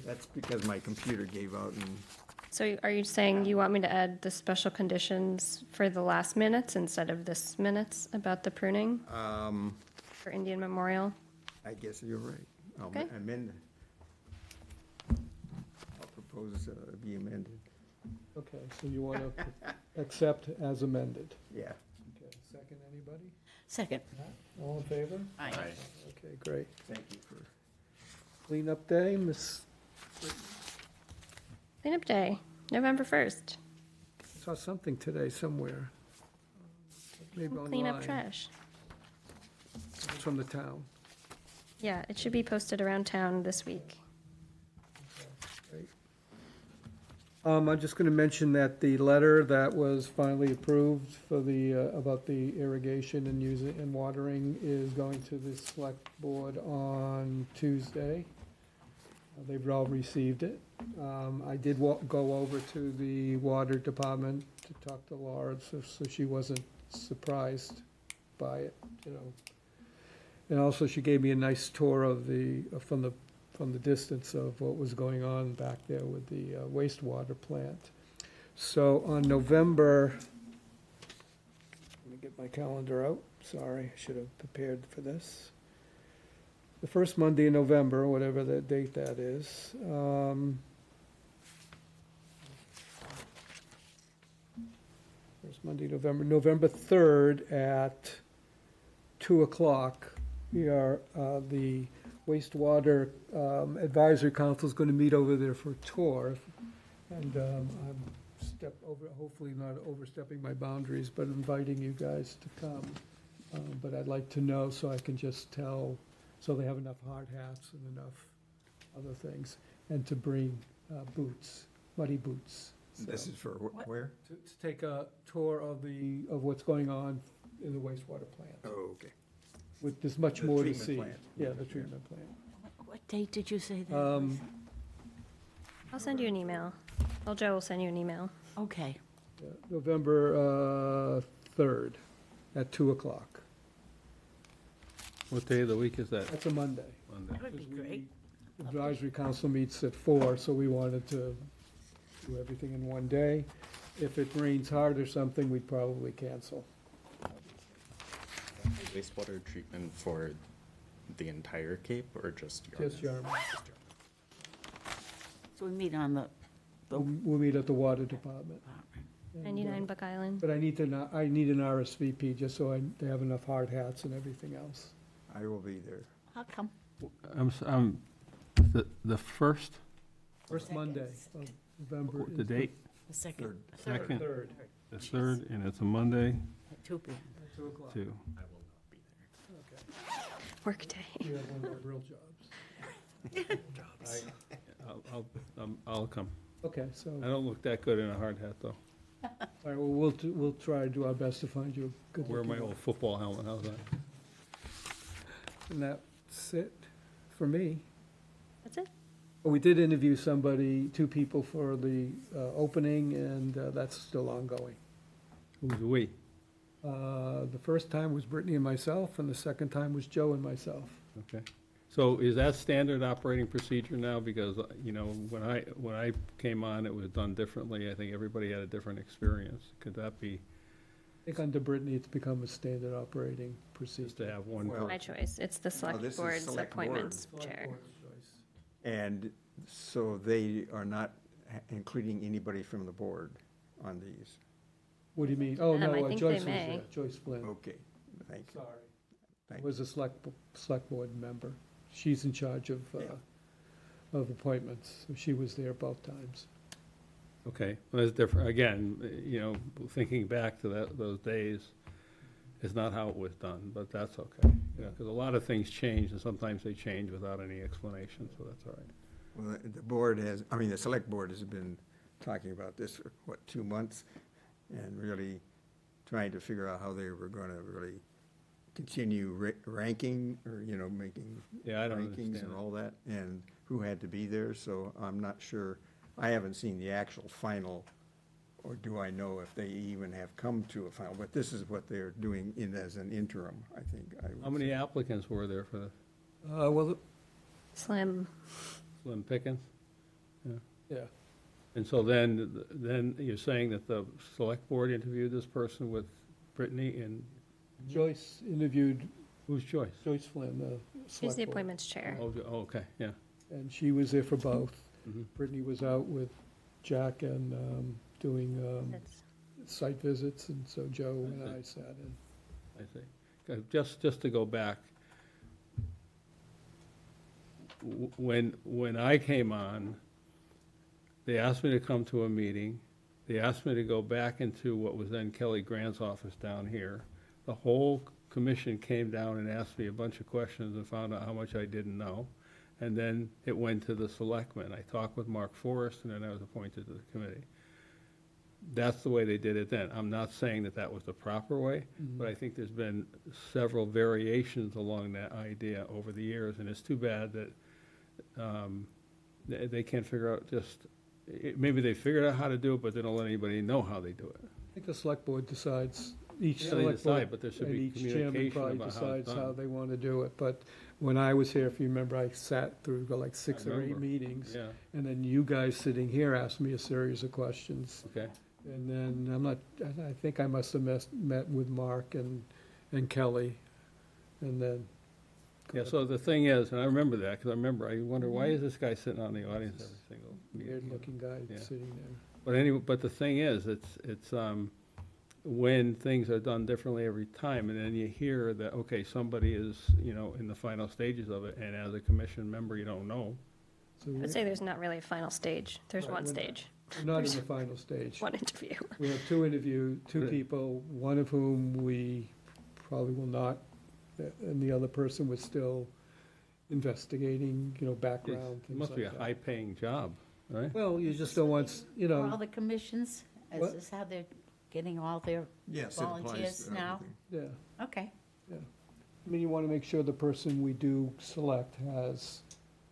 That's because my computer gave out and, So are you saying you want me to add the special conditions for the last minutes instead of this minutes about the pruning for Indian Memorial? I guess you're right. I'll Okay. amend. I'll propose be amended. Okay, so you want to accept as amended? Yeah. Okay, second, anybody? Second. All in favor? Aye. Okay, great. Thank you for. Cleanup day, Miss, Cleanup Day, November 1st. saw something today somewhere. Maybe We'll clean up online. trash. It's from the town. Yeah, it should be posted around town this week. Great. I'm just going to mention that the letter that was finally approved for the, about the irrigation and using, and watering is going to the select board on Tuesday. They've all received it. I did go over to the water department to talk to Laura, so she wasn't surprised by it, you know. And also, she gave me a nice tour of from the distance of what was going on back there with the wastewater plant. So on November, let me get my calendar out, sorry, I should have prepared for this. The first Monday in November, whatever the date that is. First Monday, November 3rd at 2 o'clock. We are, the wastewater advisory council is going to meet over there for a tour. And I'm hopefully not overstepping my boundaries, but inviting you guys to come. But I'd like to know so I can just tell, so they have enough hard hats and enough other things, and to bring boots, muddy boots. This is for where? To take a tour of what's going on in the wastewater plant. Oh, okay. There's much The more to treatment see. plant. Yeah, the treatment plant. What date did you say that was? I'll send you an email. Well, Joe will send you an email. Okay. November 3rd at 2 o'clock. What day of the week is that? That's a Monday. Monday. That would be great. Advisory council meets at 4, so we wanted to do everything in one day. If it rains hard or something, we'd probably cancel. Wastewater treatment for the entire Cape or just Yarmouth? Just Yarmouth. So we meet on the, We'll meet at the water department. And, 99 Buck Island. But I need I need an RSVP just so they have enough hard hats and everything else. I will be there. how come? The first, First Monday of November. the is date, The second. second, Third. the third, and it's a Monday, At 2 p.m. 2 o'clock. 2. Workday. You have one of our real jobs. I'll come. Okay, so, I don't look that good in a hard hat, though. all right, well, we'll try to do our best to find you a good Wear my looking old football helmet, how's that? And that's it for me. That's it? We did interview somebody, 2 people for the opening, and that's still ongoing. Who's we? The first time was Brittany and myself, and the second time was Joe and myself. Okay. So is that standard operating procedure now? Because, you know, when I came on, it was done differently. I think everybody had a different experience. Could that be I think under Brittany, it's become a standard operating just to procedure. have one? Well, My choice. It's the this select is board's select board. appointments chair. And so they are not including anybody from the board on these? What do you mean? Oh, no, I think they Joyce was may. there, Joyce Flynn. Okay, thank you. Sorry. Thank Was a select board member. She's in charge of appointments, so she was there both times. Okay, well, that's different. Again, you know, thinking back to those days is not how it was done, but that's okay. You know, because a lot of things change, and sometimes they change without any explanation, so that's all right. Well, the board has, I mean, the select board has been talking about this for, 2 months? And really trying to figure out how they were gonna really continue ranking, or, you know, making Yeah, I don't rankings understand and it. all that, and who had to be there, so I'm not sure. I haven't seen the actual final, or do I know if they even have come to a final, but this is what they're doing as an interim, I think. How many applicants were there for the Well, Slim. Slim Pickens? yeah, And so then you're saying that the select board interviewed this person with Brittany and Joyce interviewed whose choice? Joyce Flynn, the She's select the board. appointments chair. Oh, okay, yeah. And she was there for both. Mhm. Brittany was out with Jack and doing That's- site visits, and so Joe and I I sat in. I see. 'Cause just to go back, when I came on, they asked me to come to a meeting. They asked me to go back into what was then Kelly Grant's office down here. The whole commission came down and asked me a bunch of questions and found out how much I didn't know. And then it went to the selectmen. I talked with Mark Forrest, and then I was appointed to the committee. That's the way they did it then. I'm not saying that that was the proper way, but I think there's been several variations along that idea over the years, and it's too bad that they can't figure out maybe they figured out how to do it, but they don't let anybody know how they do it. I think the select board decides, each Yeah, they select decide, board, but there should and be each chairman communication probably about how it's decides how done. they want to do it. But when I was here, if you remember, I sat through like 6 or 8 remember. meetings. Yeah, And then you guys sitting here asked me a series of questions. okay. And then I think I must have met with Mark and Kelly, and then. Yeah, so the thing is, and I remember that, because I wonder, why is this guy sitting on the audience every single meeting? Weird-looking guy Yeah. sitting there. But anyway, but the thing is, it's when things are done differently every time, and then you hear that, okay, somebody is, you know, in the final stages of it, and as a commission member, you don't know. So I would say there's not really a final stage. There's Right, one we're not- stage, we're not in the final stage. one interview. We have two people, one of whom we probably will not, and the other person was still investigating, you know, background, It things must be a like that. high-paying job, right? Well, you just don't want, you For all know, the commissions, What? is this how they're getting all their Yes, it applies volunteers to now? everything. yeah. Okay, I mean, you want to make sure the person we do select has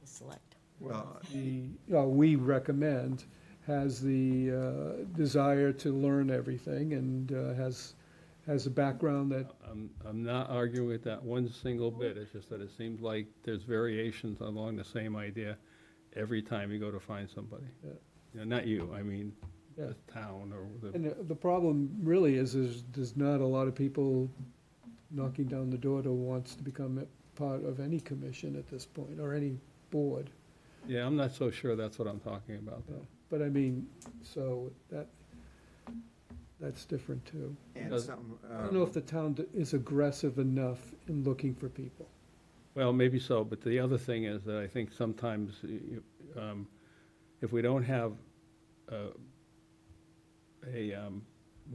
select. Well, we recommend, has the desire to learn everything and has a background that, I'm not arguing with that one single bit, it's just that it seems like there's variations along the same idea every time you go to find somebody. Yeah. You know, not you, I mean, the town or the. And the problem really is there's not a lot of people knocking down the door to wants to become a part of any commission at this point, or any board. Yeah, I'm not so sure that's what I'm talking about, though. But I mean, so that's different too. And Does- some, I don't know if the town is aggressive enough in looking for people. Well, maybe so, but the other thing is that I think sometimes if we don't have a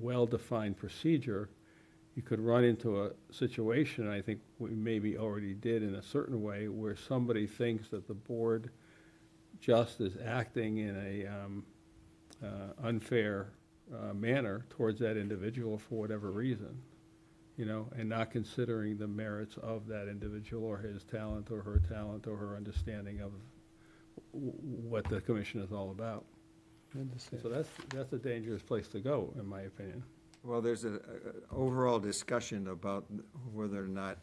well-defined procedure, you could run into a situation, I think we maybe already did in a certain way, where somebody thinks that the board just is acting in a unfair manner towards that individual for whatever reason, you know, and not considering the merits of that individual or his talent or her understanding of what the commission is all about. I understand. So that's a dangerous place to go, in my opinion. well, there's a overall discussion about whether or not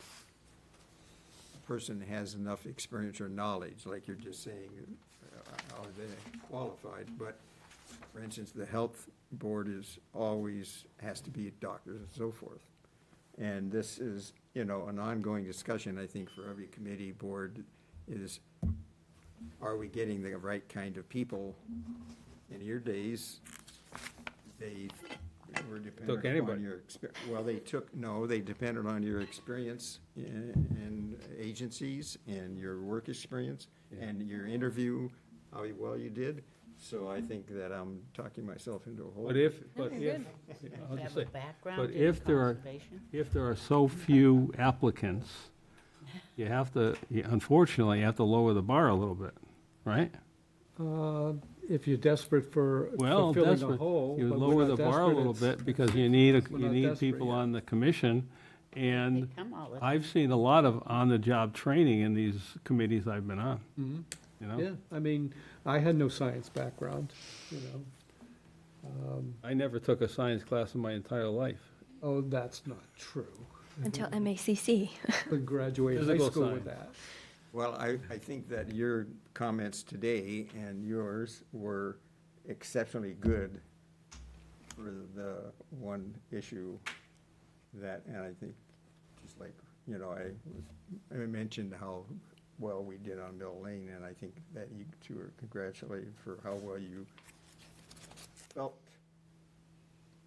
a person has enough experience or knowledge, like you're just saying, are they qualified? But, for instance, the health board has to be doctors and so forth. And this is, you know, an ongoing discussion, I think, for every committee board is, are we getting the right kind of people? In your days, they were dependent upon anybody. your well, they depended on your experience in agencies and your work experience and your interview, how well you did. So I think that I'm talking myself into a hole. But if, No, but you're if, good. I'll Have just a say, background but in if there are so few applicants, you have to, unfortunately, you have to lower the bar a little bit, right? If you're desperate for Well, filling a desperate, hole. you but we're lower not the bar a desperate, little it's- bit because you need, we're you not need desperate people yet. on the commission. And They come all the I've time. seen a lot of on-the-job training in these committees I've been on, Mhm. you know? Yeah, I mean, I had no science background, you know. I never took a science class in my entire life. Oh, that's not true. Until MACC. Couldn't graduate high Physical school with science. that. Well, I think that your comments today and yours were exceptionally good for the one issue that, and I think, just like, you know, I mentioned how well we did on Mill Lane, and I think that you two are congratulated for how well you felt,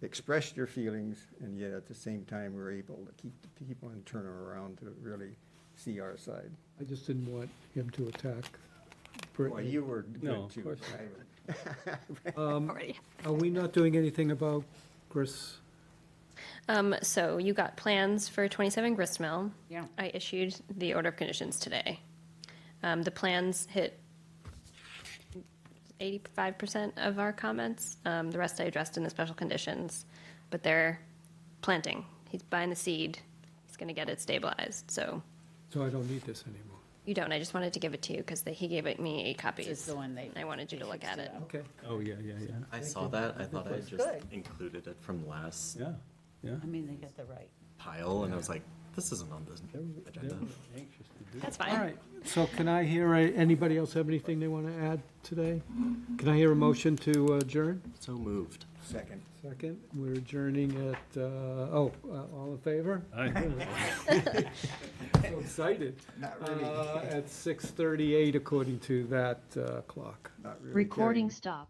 expressed your feelings, and yet at the same time were able to keep the people and turn them around to really see our side. I just didn't want him to attack Well, Brittany. you were No, good of too. course Already. Are we not doing anything about Chris? So you got plans for 27 Gristmill. Yeah. I issued the order of conditions today. The plans hit 85% of our comments. The rest I addressed in the special conditions, but they're planting. He's buying the seed. He's going to get it stabilized. So So I don't need this anymore. you don't. I just wanted to give it to you because he gave me 8 copies. This is the one I wanted you to look at it. Okay. Oh, yeah, yeah, yeah. I saw that. I thought I just Good. included it from last Yeah, yeah. I mean, they get the right. pile, and I was like, this isn't on this agenda. Anxious to do. That's fine. All right, so can I hear, anybody else have anything they want to add today? Can I hear a motion to adjourn? So moved. Second. Second, we're adjourning at, all in favor? Aye. So excited. Not really, At 6:38 according to that clock. not really Recording carrying. stop.